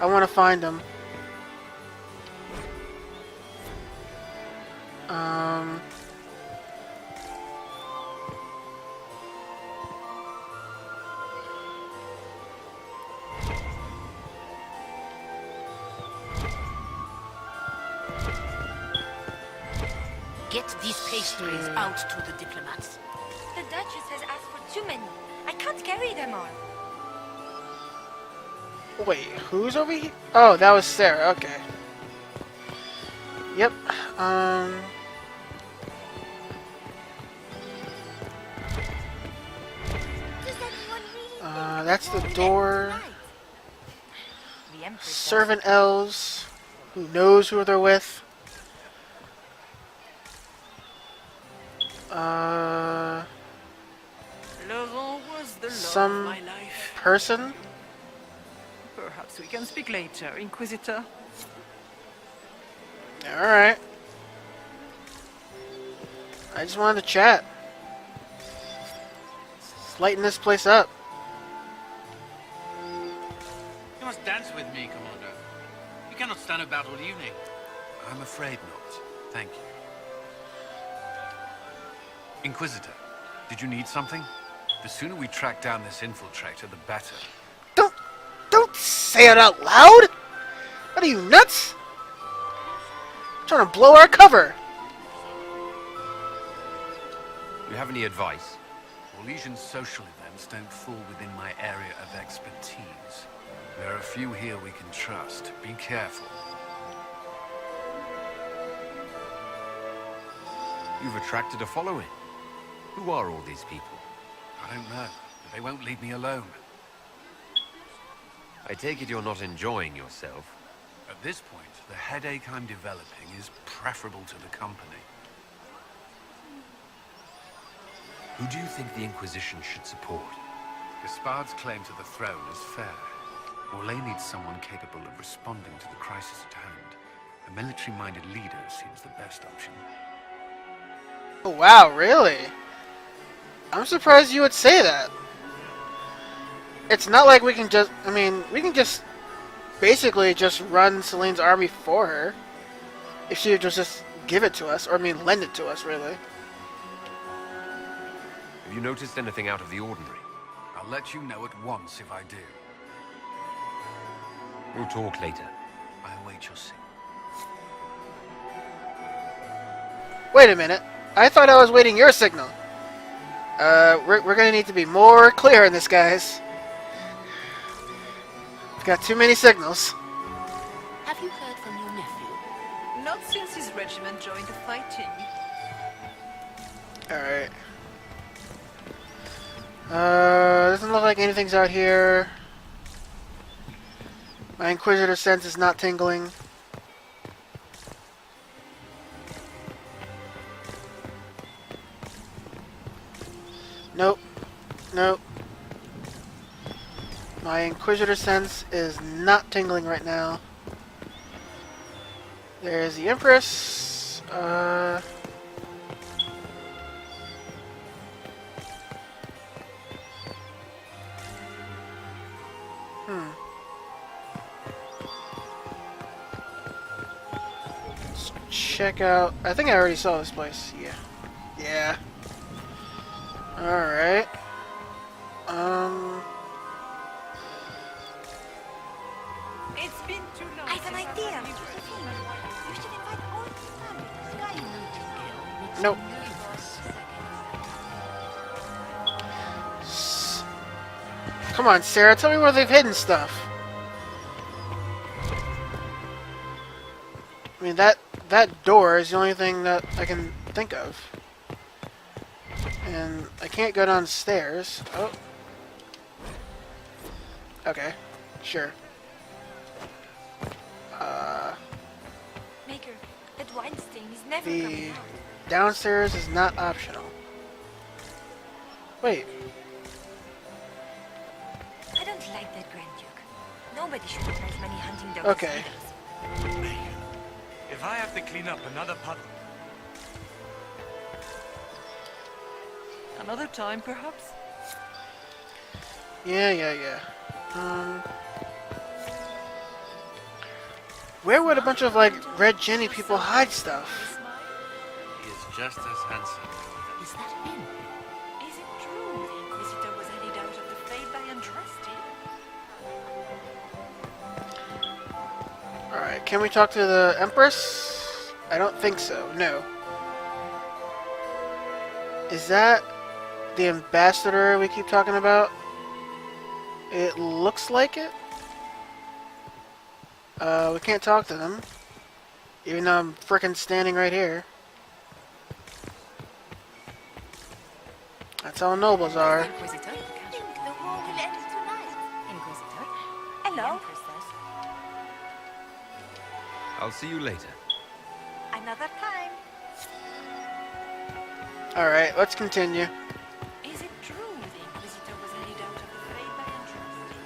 Speaker 1: I want to find them.
Speaker 7: Get these pastries out to the diplomats.
Speaker 8: The Duchess has asked for too many. I can't carry them all.
Speaker 1: Wait, who's over here? Oh, that was Sarah. Okay. Yep. That's the door. Servant elves. Who knows who they're with?
Speaker 9: Laurent was the love
Speaker 1: Some
Speaker 9: of my life.
Speaker 1: person?
Speaker 9: Perhaps we can speak later, Inquisitor.
Speaker 1: Alright. I just wanted to chat. Let's lighten this place up.
Speaker 11: You must dance with me, Commander. You cannot stand about all evening.
Speaker 3: I'm afraid not. Thank you. Inquisitor, did you need something? The sooner we track down this infiltrator, the better.
Speaker 1: Don't say it out loud! What are you, nuts? I'm trying to blow our cover.
Speaker 5: You have any advice?
Speaker 3: Orlesian social events don't fall within my area of expertise. There are a few here we can trust. Be careful.
Speaker 5: You've attracted a following. Who are all these people?
Speaker 3: I don't know, but they won't leave me alone.
Speaker 5: I take it you're not enjoying yourself.
Speaker 3: At this point, the headache I'm developing is preferable to the company.
Speaker 5: Who do you think the Inquisition should support?
Speaker 3: Gaspard's claim to the throne is fair. Orlais needs someone capable of responding to the crisis at hand. A military-minded leader seems the best option.
Speaker 1: Oh, wow, really? I'm surprised you would say that. It's not like we can just... I mean, we can just... basically just run Celine's army for her. If she would just give it to us. Or, I mean, lend it to us, really.
Speaker 5: Have you noticed anything out of the ordinary?
Speaker 3: I'll let you know at once if I do.
Speaker 5: We'll talk later.
Speaker 3: I await your signal.
Speaker 1: Wait a minute. I thought I was waiting your signal. We're gonna need to be more clear in this, guys. We've got too many signals.
Speaker 7: Have you heard from your nephew?
Speaker 9: Not since his regiment joined the fighting.
Speaker 1: Alright. Doesn't look like anything's out here. My Inquisitor sense is not tingling. Nope. Nope. My Inquisitor sense is not tingling right now. There's the Empress. Let's check out. I think I already saw this place. Yeah. Yeah. Alright.
Speaker 9: It's been too long.
Speaker 8: I've an idea. Josephine, you should invite all the family to Sky Nightingale.
Speaker 1: Nope. Come on, Sarah, tell me where they've hidden stuff. I mean, that door is the only thing that I can think of. And I can't go downstairs. Oh. Okay. Sure.
Speaker 8: Maker, that Weinstein is never
Speaker 1: The
Speaker 8: coming out.
Speaker 1: downstairs is not optional. Wait.
Speaker 8: I don't like that Grand Duke. Nobody should have as many hunting dogs
Speaker 1: Okay.
Speaker 8: as he does.
Speaker 12: If I have to clean up another puddle...
Speaker 9: Another time, perhaps?
Speaker 1: Yeah. Where would a bunch of, like, Red Jenny people hide stuff?
Speaker 11: He is just as handsome.
Speaker 7: Is that him?
Speaker 9: Is it true the Inquisitor was headed out of the Fade by Andraste?
Speaker 1: Alright, can we talk to the Empress? I don't think so, no. Is that the ambassador we keep talking about? It looks like it. We can't talk to them. Even though I'm frickin' standing right here. That's how nobles are.
Speaker 2: Inquisitor?
Speaker 8: I think the war will end tonight.
Speaker 2: Inquisitor?
Speaker 8: Hello?
Speaker 5: I'll see you later.
Speaker 8: Another time.
Speaker 1: Alright, let's continue.
Speaker 9: Is it true the Inquisitor was headed out of the Fade by Andraste?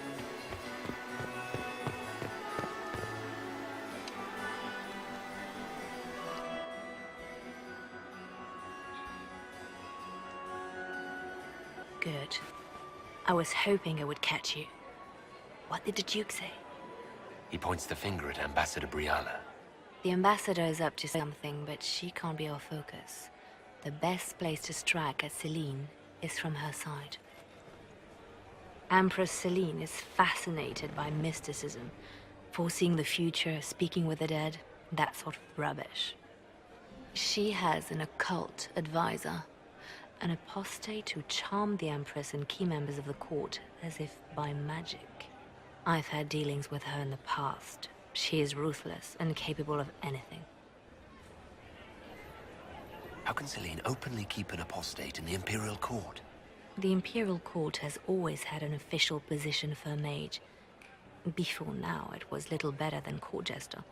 Speaker 4: Good. I was hoping I would catch you. What did the Duke say?
Speaker 5: He points the finger at Ambassador Briala.
Speaker 4: The ambassador is up to something, but she can't be our focus. The best place to strike at Celine is from her side. Empress Celine is fascinated by mysticism, foreseeing the future, speaking with the dead, that sort of rubbish. She has an occult advisor, an apostate who charmed the Empress and key members of the court as if by magic. I've had dealings with her in the past. She is ruthless and capable of anything.
Speaker 5: How can Celine openly keep an apostate in the Imperial Court?
Speaker 4: The Imperial Court has always had an official position for a mage. Before now, it was little better than court jester.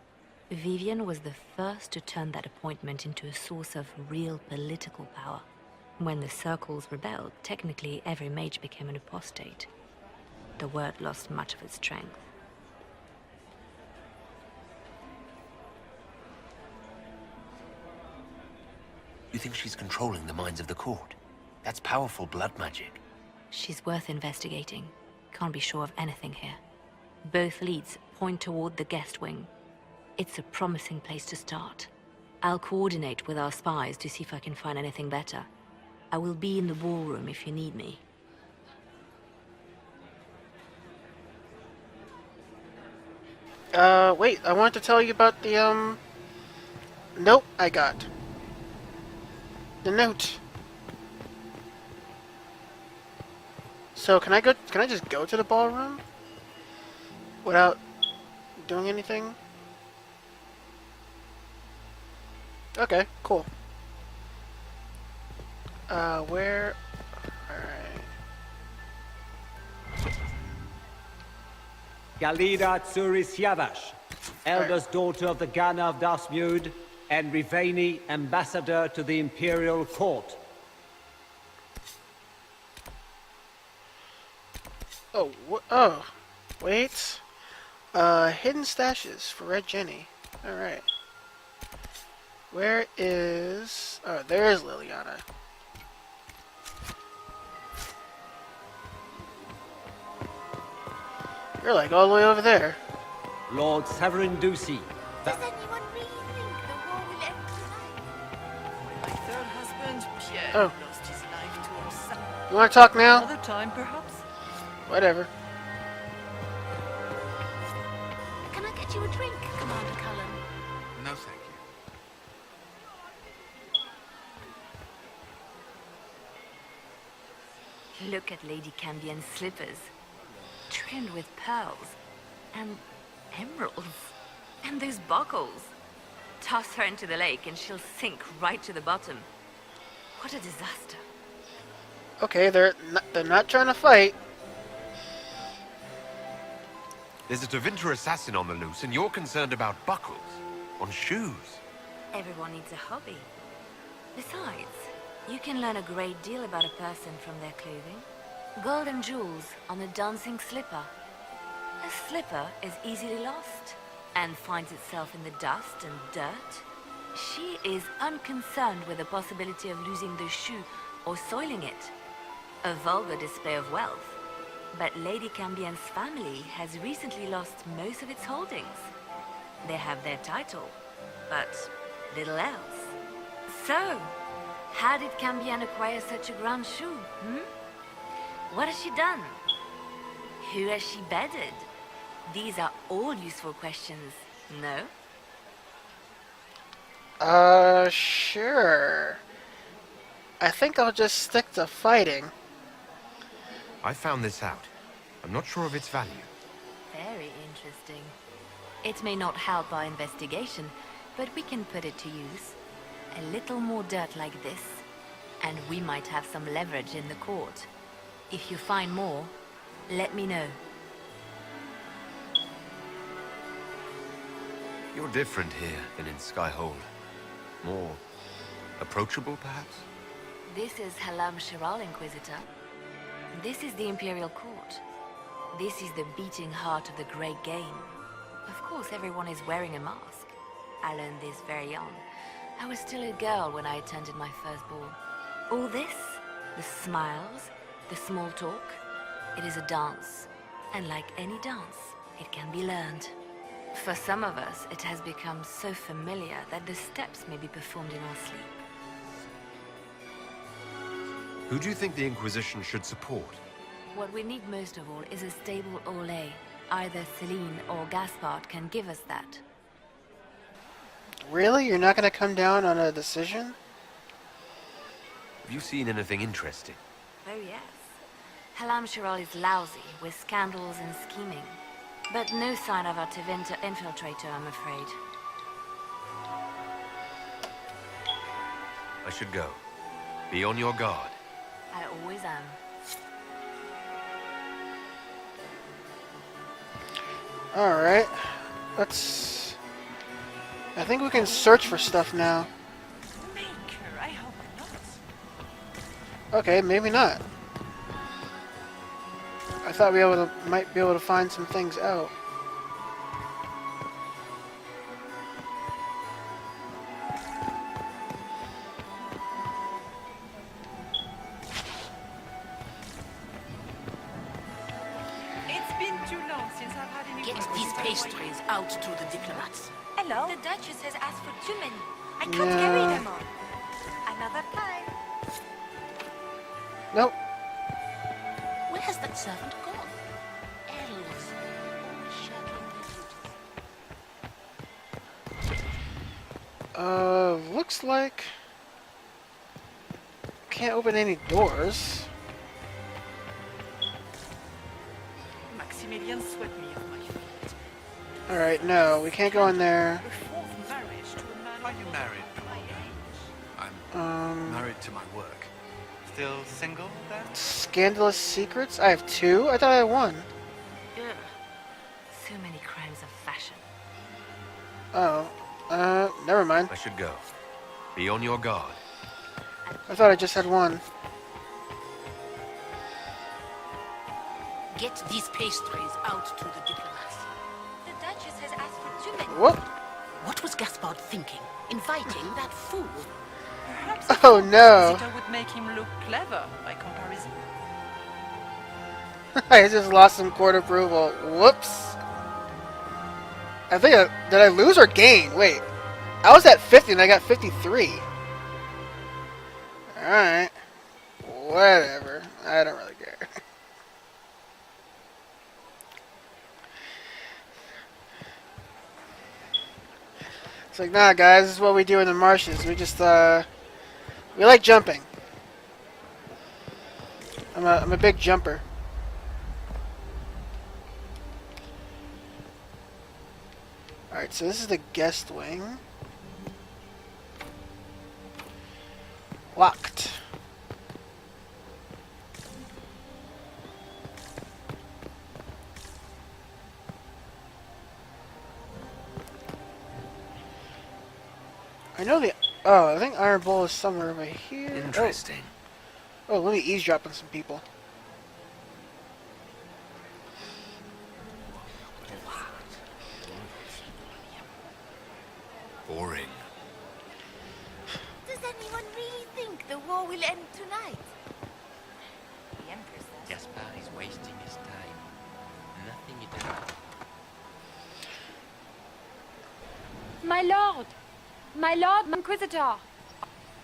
Speaker 4: Vivian was the first to turn that appointment into a source of real political power. When the circles rebelled, technically every mage became an apostate. The word lost much of its strength.
Speaker 5: You think she's controlling the minds of the court? That's powerful blood magic.
Speaker 4: She's worth investigating. Can't be sure of anything here. Both leads point toward the guest wing. It's a promising place to start. I'll coordinate with our spies to see if I can find anything better. I will be in the ballroom if you need me.
Speaker 1: Wait, I wanted to tell you about the, note I got. The note. So, can I just go to the ballroom? Without doing anything? Okay, cool. Where? Alright.
Speaker 14: Galida Tsuris eldest daughter of the Ghana of Dasmud, and Riveni, ambassador to the Imperial Court.
Speaker 1: Oh, oh, wait. Hidden stashes for Red Jenny. Alright. Where is... Oh, there's Liliana. You're like all the way over there.
Speaker 14: Lord Severin Ducey.
Speaker 8: Does anyone really think the war will end
Speaker 9: third husband, Pierre,
Speaker 1: Oh.
Speaker 9: lost his life to our son.
Speaker 1: You want to talk now?
Speaker 9: Another time, perhaps?
Speaker 1: Whatever.
Speaker 7: Can I get you a drink, Commander Cullen?
Speaker 3: No, thank you.
Speaker 4: Look at Lady Cambion's slippers, trimmed with pearls and emeralds, and those buckles. Toss her into the lake and she'll sink right to the bottom. What a disaster.
Speaker 1: Okay, they're not trying to fight.
Speaker 5: There's a Tevinter assassin on the loose, and you're concerned about buckles on shoes.
Speaker 4: Everyone needs a hobby. Besides, you can learn a great deal about a person from their clothing. Gold and jewels on a dancing slipper. A slipper is easily lost and finds itself in the dust and dirt. She is unconcerned with the possibility of losing the shoe or soiling it. A vulgar display of wealth. But Lady Cambion's family has recently lost most of its holdings. They have their title, but little else. So, how did Cambion acquire such a grand shoe, What has she done? Who has she bedded? These are all useful questions, no?
Speaker 1: Sure. I think I'll just stick to fighting.
Speaker 5: I found this out. I'm not sure of its value.
Speaker 4: Very interesting. It may not help our investigation, but we can put it to use. A little more dirt like this, and we might have some leverage in the court. If you find more, let me know.
Speaker 5: You're different here than in Skyhold. More approachable, perhaps?
Speaker 4: This is Halam Shiral, Inquisitor. This is the Imperial Court. This is the beating heart of the Great Game. Of course, everyone is wearing a mask. I learned this very young. I was still a girl when I attended my first ball. All this, the smiles, the small talk, it is a dance. And like any dance, it can be learned. For some of us, it has become so familiar that the steps may be performed in our sleep.
Speaker 5: Who do you think the Inquisition should support?
Speaker 4: What we need most of all is a stable Orlais. Either Celine or Gaspard can give us that.
Speaker 1: Really? You're not going to come down on a decision?
Speaker 5: Have you seen anything interesting?
Speaker 4: Oh yes. Halam Shiral is lousy with scandals and scheming. But no sign of a Tevinter infiltrator, I'm afraid.
Speaker 5: I should go. Be on your guard.
Speaker 4: I always am.
Speaker 1: Alright. Let's... I think we can search for stuff now.
Speaker 9: Maker, I hope not.
Speaker 1: Okay, maybe not. I thought we might be able to find some things out.
Speaker 9: It's been too long since I've had any...
Speaker 7: Get these pastries out to the diplomats.
Speaker 8: Hello? The Duchess has asked for too many. I can't carry them all. Another time.
Speaker 1: Nope.
Speaker 7: Where has that servant gone? Elves. Shirking their duties.
Speaker 1: Looks like... Can't open any doors.
Speaker 9: Maximilian swept me off my feet.
Speaker 1: Alright, no, we can't go in there.
Speaker 9: A fourth marriage to a man...
Speaker 13: Are you married?
Speaker 3: I'm married to my work.
Speaker 13: Still single, then?
Speaker 1: Scandalous secrets? I have 2? I thought I had 1.
Speaker 4: Ugh. So many crimes of fashion.
Speaker 1: Oh, never mind.
Speaker 5: I should go. Be on your guard.
Speaker 1: I thought I just had 1.
Speaker 7: Get these pastries out to the diplomats.
Speaker 8: The Duchess has asked for too many.
Speaker 1: What?
Speaker 7: What was Gaspard thinking? Inviting that fool?
Speaker 9: Perhaps
Speaker 1: Oh no!
Speaker 9: visitor would make him look clever by comparison.
Speaker 1: I just lost some court approval. Whoops. I think did I lose or gain? Wait. I was at 50 and I got 53. Alright. Whatever. I don't really care. It's like, nah, guys, this is what we do in the marshes. We just, we like jumping. I'm a big jumper. Alright, so this is the guest wing. Locked. I know the... Oh, I think Iron Bull is somewhere over here.
Speaker 5: Interesting.
Speaker 1: Oh, let me eavesdrop on some people.
Speaker 5: Boring.
Speaker 7: Does anyone really think the war will end tonight? The Empress says.
Speaker 18: Gaspard is wasting his time. Nothing he does.
Speaker 19: My lord! My lord, Inquisitor!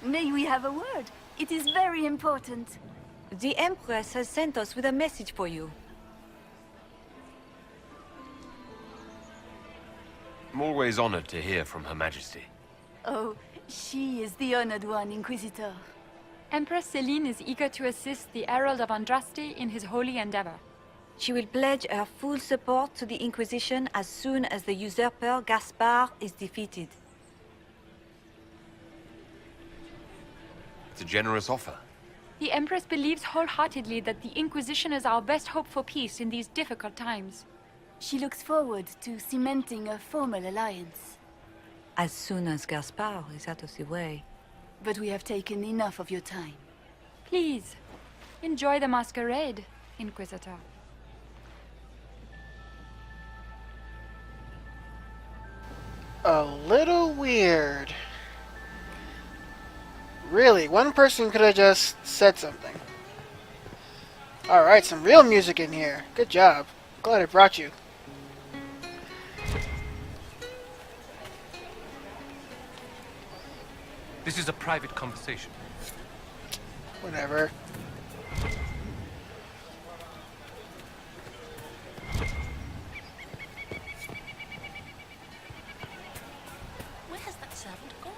Speaker 8: May we have a word? It is very important. The Empress has sent us with a message for you.
Speaker 5: I'm always honored to hear from Her Majesty.
Speaker 16: Oh, she is the honored one, Inquisitor.
Speaker 19: Empress Celine is eager to assist the Herald of Andraste in his holy endeavor.
Speaker 8: She will pledge her full support to the Inquisition as soon as the usurper Gaspard is defeated.
Speaker 5: It's a generous offer.
Speaker 19: The Empress believes wholeheartedly that the Inquisition is our best hope for peace in these difficult times.
Speaker 16: She looks forward to cementing a formal alliance.
Speaker 8: As soon as Gaspard is out of the way.
Speaker 16: But we have taken enough of your time.
Speaker 19: Please, enjoy the masquerade, Inquisitor.
Speaker 1: A little weird. Really, one person could have just said something. Alright, some real music in here. Good job. Glad I brought you.
Speaker 5: This is a private conversation.
Speaker 1: Whatever.
Speaker 7: Where has that servant gone?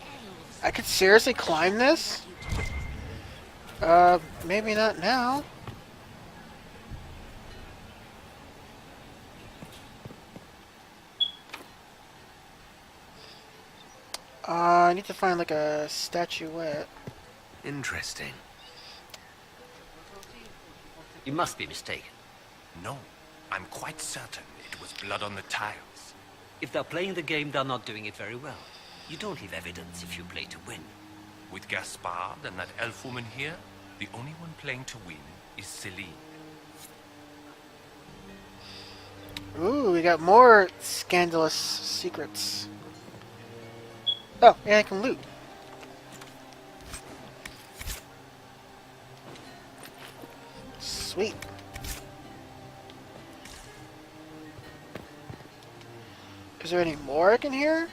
Speaker 7: Elves.
Speaker 1: I could seriously climb this? Maybe not now. I need to find like a statuette.
Speaker 5: Interesting.
Speaker 18: You must be mistaken.
Speaker 12: No, I'm quite certain it was blood on the tiles.
Speaker 18: If they're playing the game, they're not doing it very well. You don't leave evidence if you play to win.
Speaker 12: With Gaspard and that elf woman here, the only one playing to win is Celine.
Speaker 1: Ooh, we got more scandalous secrets. Oh, yeah, I can loot. Sweet. Is there any more I can hear?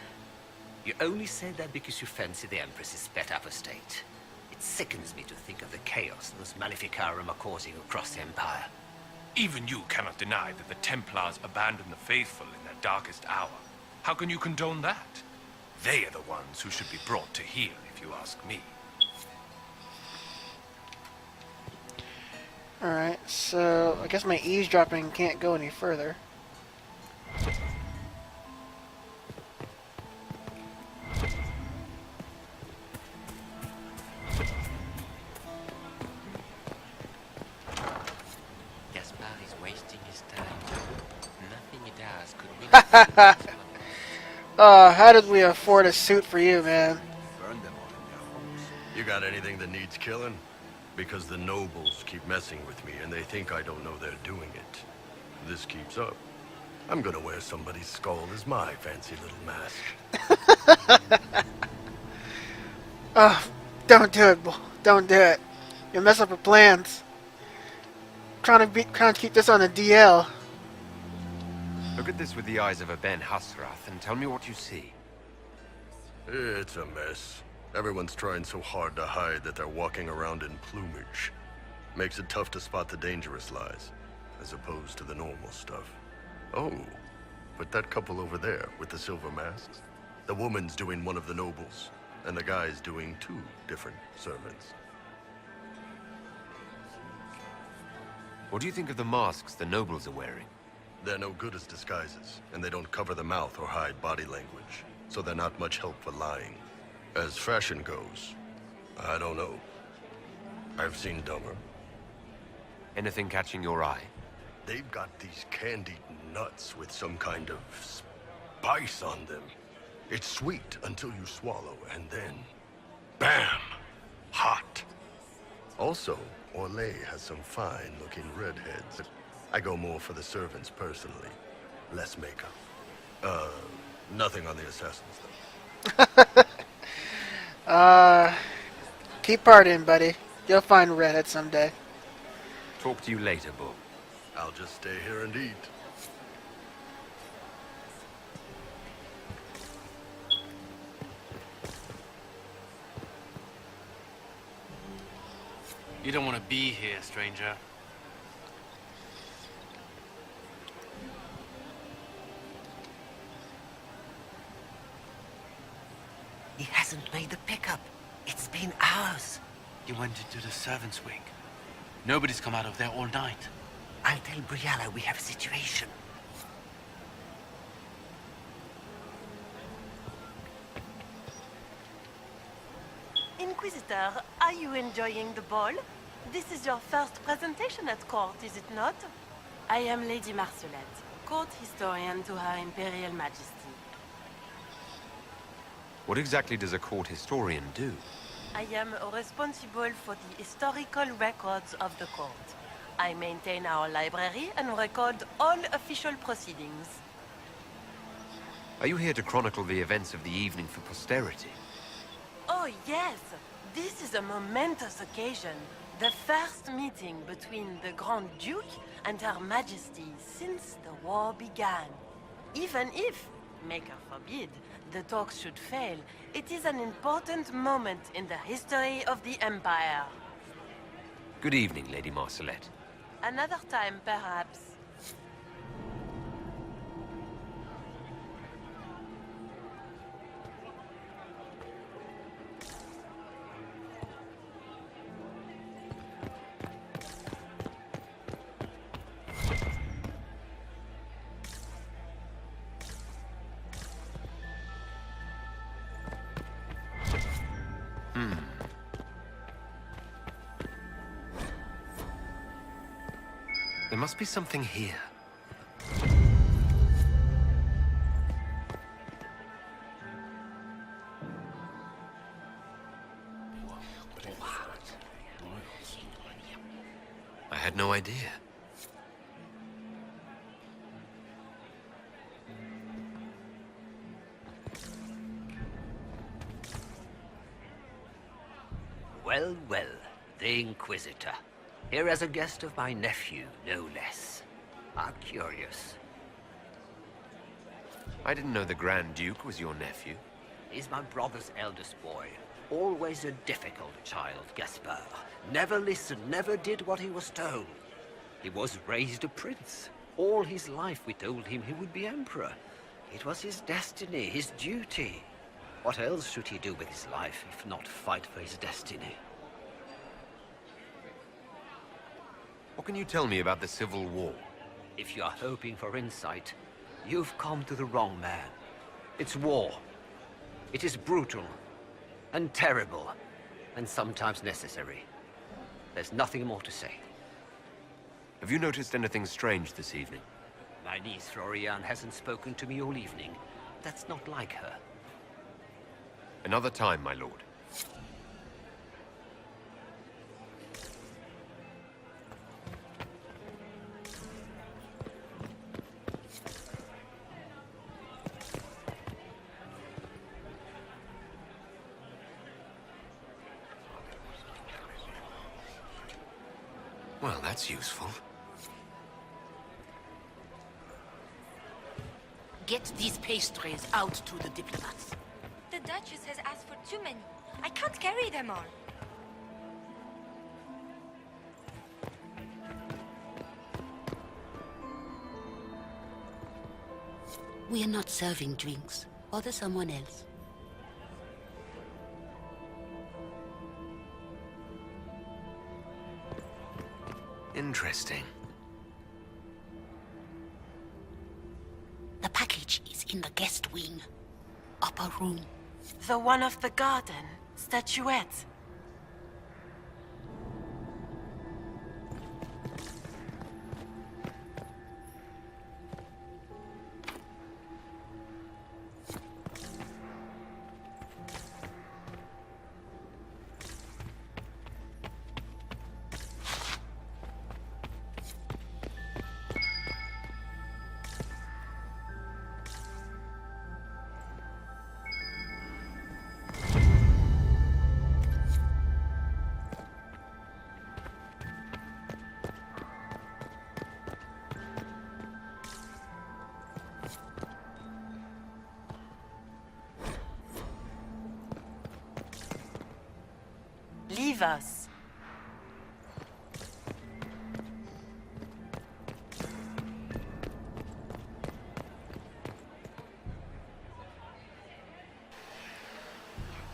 Speaker 18: You only said that because you fancy the Empress's pet apostate. It sickens me to think of the chaos those Maleficarum are causing across the Empire.
Speaker 12: Even you cannot deny that the Templars abandoned the faithful in their darkest hour. How can you condone that? They are the ones who should be brought to heel, if you ask me.
Speaker 1: Alright, so I guess my eavesdropping can't go any further.
Speaker 18: Gaspard is wasting his time. Nothing he does could win.
Speaker 1: How did we afford a suit for you, man?
Speaker 20: Burn them all in their homes. You got anything that needs killing? Because the nobles keep messing with me and they think I don't know they're doing it. If this keeps up, I'm gonna wear somebody's skull as my fancy little mask.
Speaker 1: Oh, don't do it, Bull. Don't do it. You'll mess up our plans. Trying to keep this on the DL.
Speaker 5: Look at this with the eyes of a Ben Hasrath and tell me what you see.
Speaker 20: It's a mess. Everyone's trying so hard to hide that they're walking around in plumage. Makes it tough to spot the dangerous lies, as opposed to the normal stuff. Oh, but that couple over there with the silver masks? The woman's doing one of the nobles, and the guy's doing 2 different servants.
Speaker 5: What do you think of the masks the nobles are wearing?
Speaker 20: They're no good as disguises, and they don't cover the mouth or hide body language, so they're not much help for lying. As fashion goes, I don't know. I've seen dumber.
Speaker 5: Anything catching your eye?
Speaker 20: They've got these candied nuts with some kind of spice on them. It's sweet until you swallow, and then... bam! Hot! Also, Orlais has some fine-looking redheads. I go more for the servants personally. Less makeup. Nothing on the assassins, though.
Speaker 1: Keep partying, buddy. You'll find redhead someday.
Speaker 5: Talk to you later, Bull.
Speaker 20: I'll just stay here and eat.
Speaker 11: You don't want to be here, stranger.
Speaker 18: He hasn't made the pickup. It's been hours.
Speaker 11: You went into the servants' wing. Nobody's come out of there all night.
Speaker 18: I'll tell Briala we have a situation.
Speaker 17: Inquisitor, are you enjoying the ball? This is your first presentation at court, is it not? I am Lady Marcelette, court historian to Her Imperial Majesty.
Speaker 5: What exactly does a court historian do?
Speaker 17: I am responsible for the historical records of the court. I maintain our library and record all official proceedings.
Speaker 5: Are you here to chronicle the events of the evening for posterity?
Speaker 17: Oh, yes. This is a momentous occasion. The first meeting between the Grand Duke and Her Majesty since the war began. Even if, Maker forbid, the talks should fail, it is an important moment in the history of the Empire.
Speaker 5: Good evening, Lady Marcelette.
Speaker 17: Another time, perhaps.
Speaker 5: There must be something here. I had no idea.
Speaker 18: Well, well, the Inquisitor. Here as a guest of my nephew, no less. How curious.
Speaker 5: I didn't know the Grand Duke was your nephew.
Speaker 18: He's my brother's eldest boy. Always a difficult child, Gaspard. Never listened, never did what he was told. He was raised a prince. All his life we told him he would be emperor. It was his destiny, his duty. What else should he do with his life if not fight for his destiny?
Speaker 5: What can you tell me about the Civil War?
Speaker 18: If you're hoping for insight, you've come to the wrong man. It's war. It is brutal, and terrible, and sometimes necessary. There's nothing more to say.
Speaker 5: Have you noticed anything strange this evening?
Speaker 18: My niece Florian hasn't spoken to me all evening. That's not like her.
Speaker 5: Another time, my lord. Well, that's useful.
Speaker 7: Get these pastries out to the diplomats.
Speaker 19: The Duchess has asked for too many.
Speaker 8: I can't carry them all.
Speaker 7: We are not serving drinks. Order someone else.
Speaker 5: Interesting.
Speaker 7: The package is in the guest wing. Upper room.
Speaker 17: The one of the garden. Statuette. Leave us.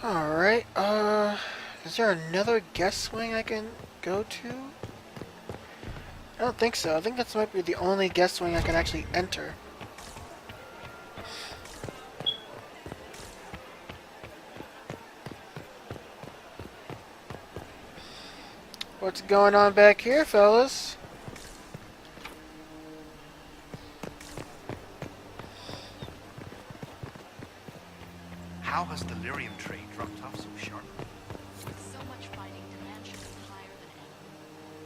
Speaker 1: Alright, is there another guest wing I can go to? I don't think so. I think this might be the only guest wing I can actually enter. What's going on back here, fellas?
Speaker 13: How has the lyrium trade dropped off so sharply?
Speaker 7: With so much fighting, demand should be higher than ever.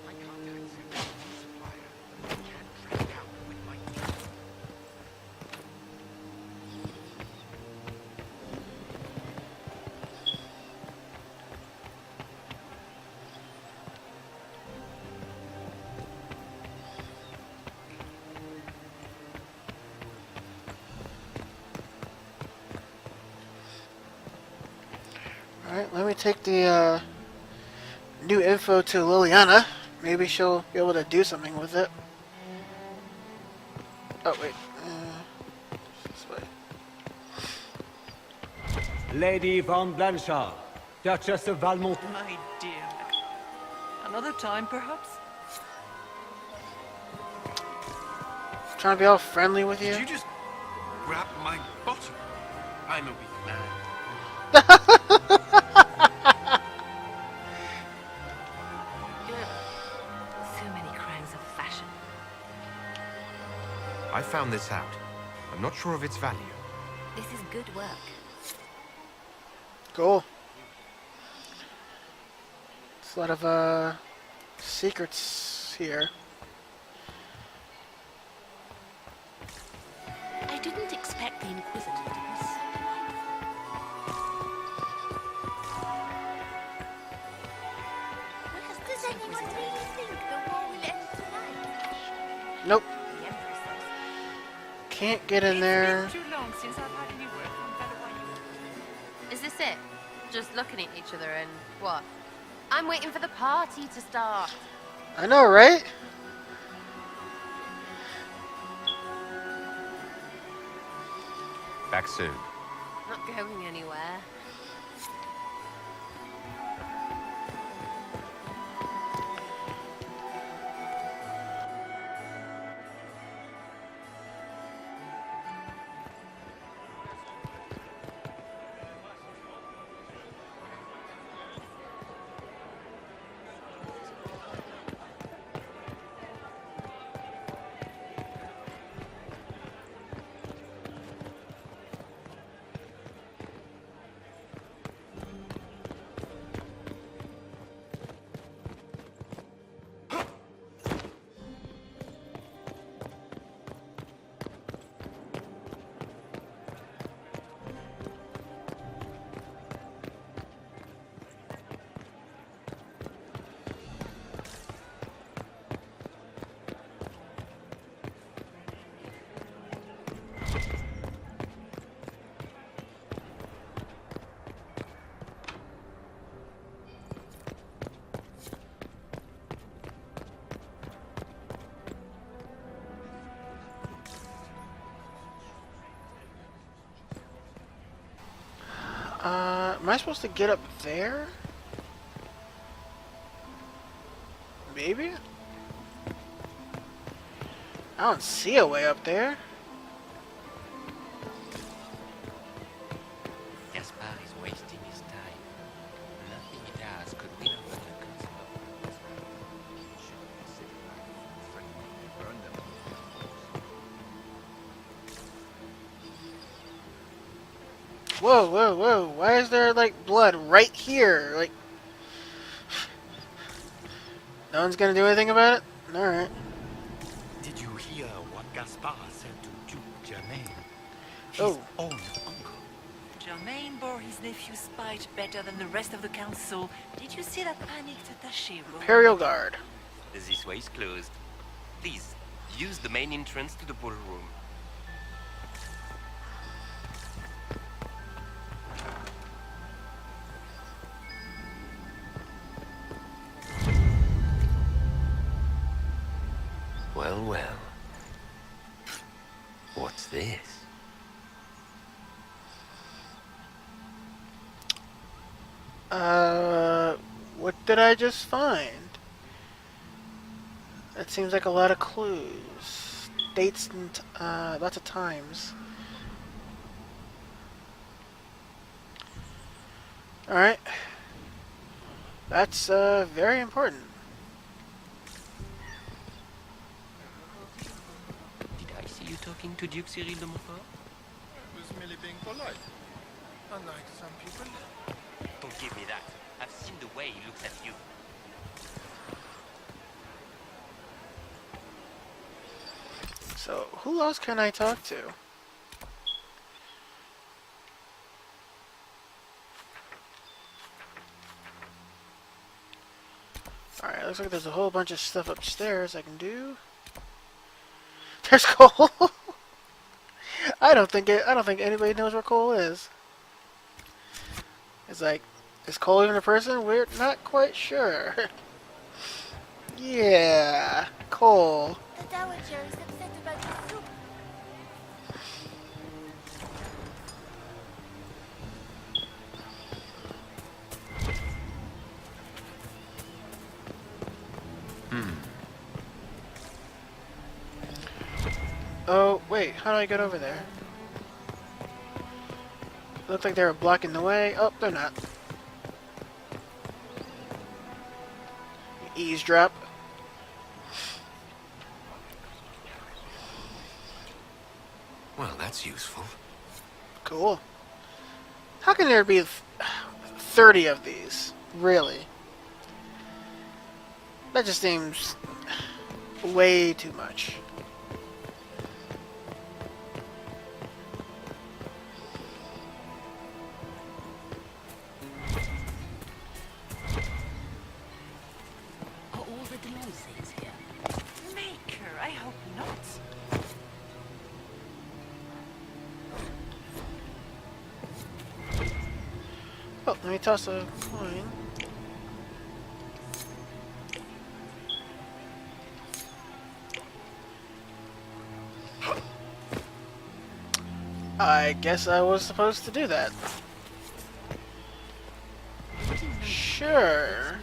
Speaker 13: My contacts have been a supplier. I can't track out with my teeth.
Speaker 1: Alright, let me take the new info to Liliana. Maybe she'll be able to do something with it. Oh, wait. This way.
Speaker 14: Lady von Blanchard, Duchess of Valmont.
Speaker 9: My dear. Another time, perhaps?
Speaker 1: Trying to be all friendly with you.
Speaker 3: Did you just grab my bottom? I'm a weak man.
Speaker 4: So many crimes of fashion.
Speaker 5: I found this out. I'm not sure of its value.
Speaker 4: This is good work.
Speaker 1: Cool. There's a lot of secrets here.
Speaker 7: I didn't expect the Inquisitor to be so delightful. Does anyone really think the war will end tonight?
Speaker 1: Nope. Can't get in there.
Speaker 9: Too long since I've had any word from fellow.
Speaker 15: Is this it? Just looking at each other and what? I'm waiting for the party to start.
Speaker 1: I know, right?
Speaker 5: Back soon.
Speaker 15: Not going anywhere.
Speaker 1: Am I supposed to get up there? Maybe? I don't see a way up there.
Speaker 5: Gaspar is wasting his time. Nothing he does could win over the council of Heroes. He should consider threatening to burn them.
Speaker 1: Whoa, whoa, whoa. Why is there, like, blood right here? Like, no one's gonna do anything about it? Alright.
Speaker 6: Did you hear what Gaspar said to Duke Germain? His
Speaker 1: Oh.
Speaker 6: own uncle.
Speaker 9: Germain bore his nephew's spite better than the rest of the council. Did you see that panicked attaché?
Speaker 1: Imperial Guard.
Speaker 5: This way is closed. Please, use the main entrance to the ballroom. Well, well. What's this?
Speaker 1: What did I just find? That seems like a lot of clues. Dates and, lots of times. Alright. That's, very important.
Speaker 5: Did I see you talking to Duke Cyril de Montfort?
Speaker 13: I was merely being polite. Unlike some people.
Speaker 5: Don't give me that. I've seen the way he looks at you.
Speaker 1: So, who else can I talk to? Alright, looks like there's a whole bunch of stuff upstairs I can do. There's Cole! I don't think anybody knows where Cole is. It's like, is Cole even a person? We're not quite sure. Yeah, Cole.
Speaker 8: The Dowager is upset about the soup.
Speaker 1: Oh, wait, how do I get over there? Looked like they were blocking the way. Oh, they're not. Eavesdrop.
Speaker 5: Well, that's useful.
Speaker 1: Cool. How can there be 30 of these? Really? That just seems way too much.
Speaker 7: Are all the Delonces here?
Speaker 9: Maker, I hope not.
Speaker 1: Oh, let me toss a coin. I guess I was supposed to do that. Sure.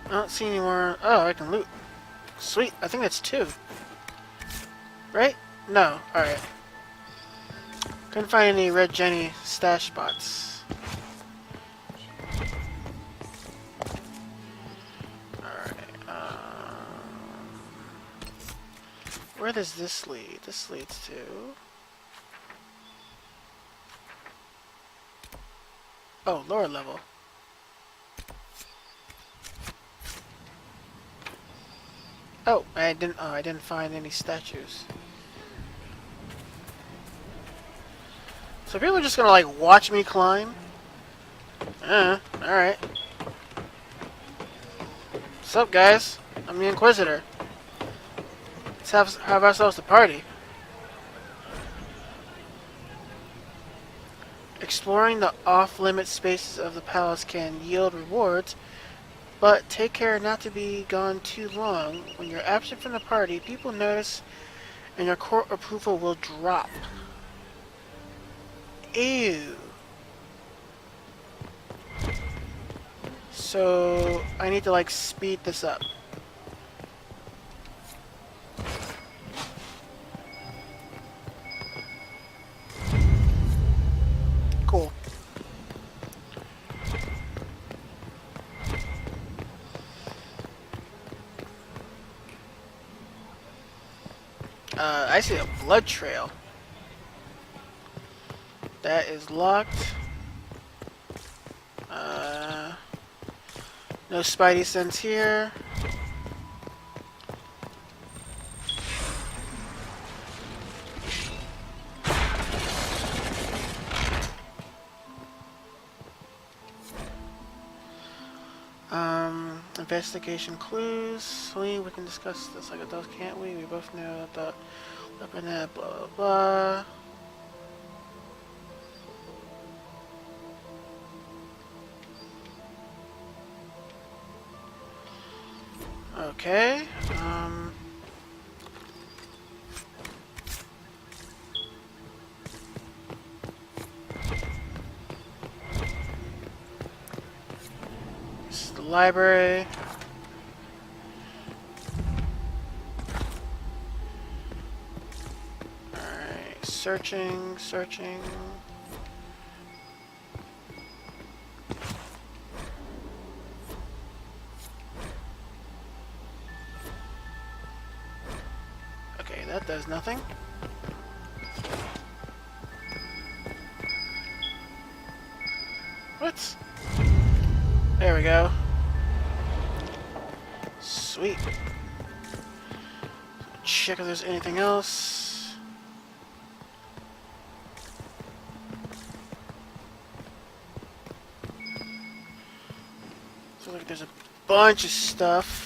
Speaker 1: I don't see any more. Oh, I can loot. Sweet. I think that's 2. Right? No. Alright. Couldn't find any Red Jenny stash spots. Alright. Where does this lead? This leads to... Oh, lower level. Oh, I didn't find any statues. So people are just gonna like watch me climb? Alright. What's up, guys? I'm the Inquisitor. Let's have ourselves a party. Exploring the off-limit spaces of the palace can yield rewards But take care not to be gone too long. When you're absent from the party, people notice and your court approval will drop. Ew. So I need to like speed this up. Cool. I see a blood trail. That is locked. No spidey sense here. Investigation clues. We can discuss this like adults, can't we? We both know that the weapon had blah blah blah. Okay. This is the library. Alright, searching. Okay, that does nothing. What? There we go. Sweet. Check if there's anything else. So like there's a bunch of stuff.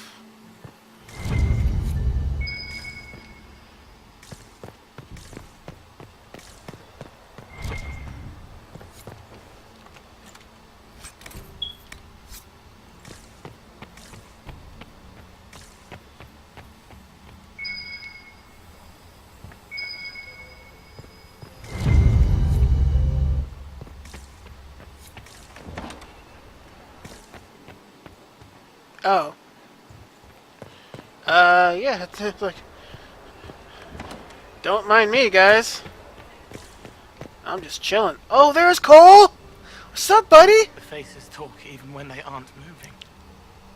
Speaker 1: Oh. Yeah, it's like... Don't mind me, guys. I'm just chilling. Oh, there's Cole! What's up, buddy?
Speaker 10: The faces talk even when they aren't moving.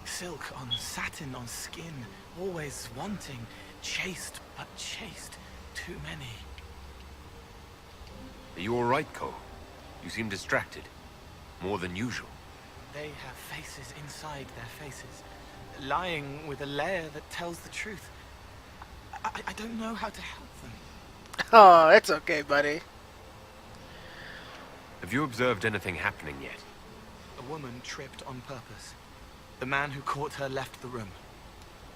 Speaker 10: Silk on satin on skin, always wanting. Chaste, but chaste. Too many.
Speaker 12: Are you alright, Cole? You seem distracted. More than usual.
Speaker 10: They have faces inside their faces, lying with a layer that tells the truth. I don't know how to help them.
Speaker 1: Oh, it's okay, buddy.
Speaker 12: Have you observed anything happening yet?
Speaker 10: A woman tripped on purpose. The man who caught her left the room.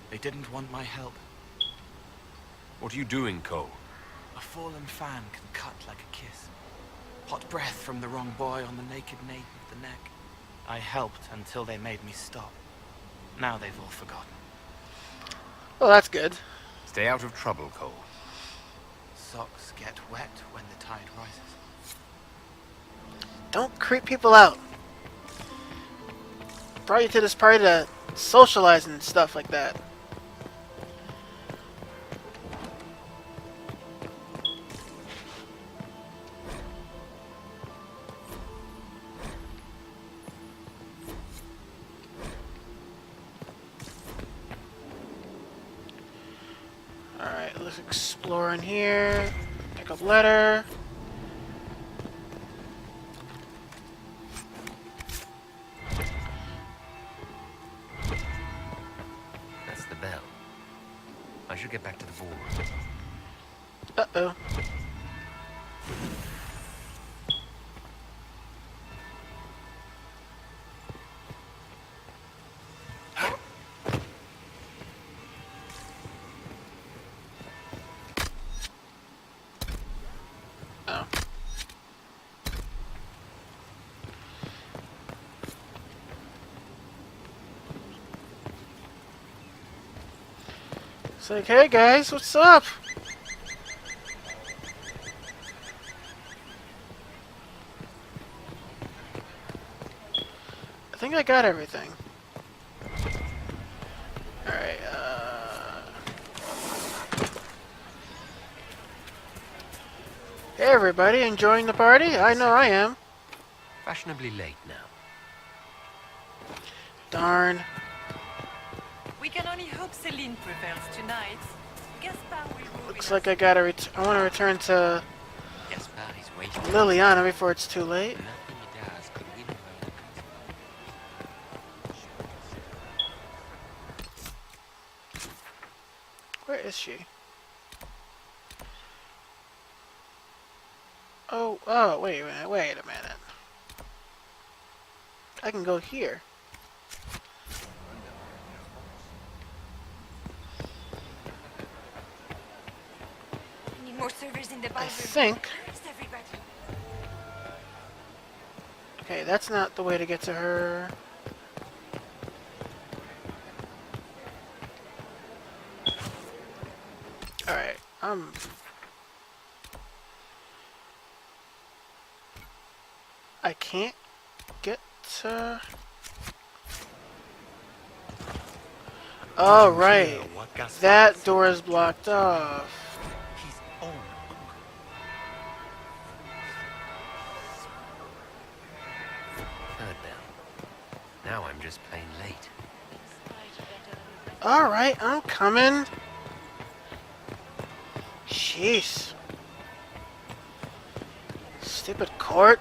Speaker 10: They didn't want my help.
Speaker 12: What are you doing, Cole?
Speaker 10: A fallen fan can cut like a kiss. Hot breath from the wrong boy on the naked nape of the neck. I helped until they made me stop. Now they've all forgotten.
Speaker 1: Well, that's good.
Speaker 12: Stay out of trouble, Cole.
Speaker 10: Socks get wet when the tide rises.
Speaker 1: Don't creep people out. Brought you to this party to socialize and stuff like that. Alright, let's explore in here. Pick up letter.
Speaker 12: That's the bell. I should get back to the board.
Speaker 1: Uh-oh. It's like, hey guys, what's up? I think I got everything. Alright, Hey everybody, enjoying the party? I know I am.
Speaker 18: Fashionably late now.
Speaker 1: Darn.
Speaker 17: We can only hope Celine prevails tonight. Gaspard will rule
Speaker 1: Looks
Speaker 17: with
Speaker 1: like
Speaker 17: us.
Speaker 1: I gotta I wanna return to
Speaker 5: Gaspard is waiting.
Speaker 1: Liliana before it's too late.
Speaker 5: Nothing he does could win over the
Speaker 1: Where is she? Oh, wait a minute. I can go here.
Speaker 8: I need more servers in the
Speaker 1: I
Speaker 8: ballroom.
Speaker 1: think.
Speaker 8: Where's everybody?
Speaker 1: Okay, that's not the way to get to her. Alright, I can't get to... Oh, right. That door is blocked off.
Speaker 13: His own
Speaker 18: Third bell. Now I'm just plain late.
Speaker 1: Alright, I'm coming. Jeez. Stupid court.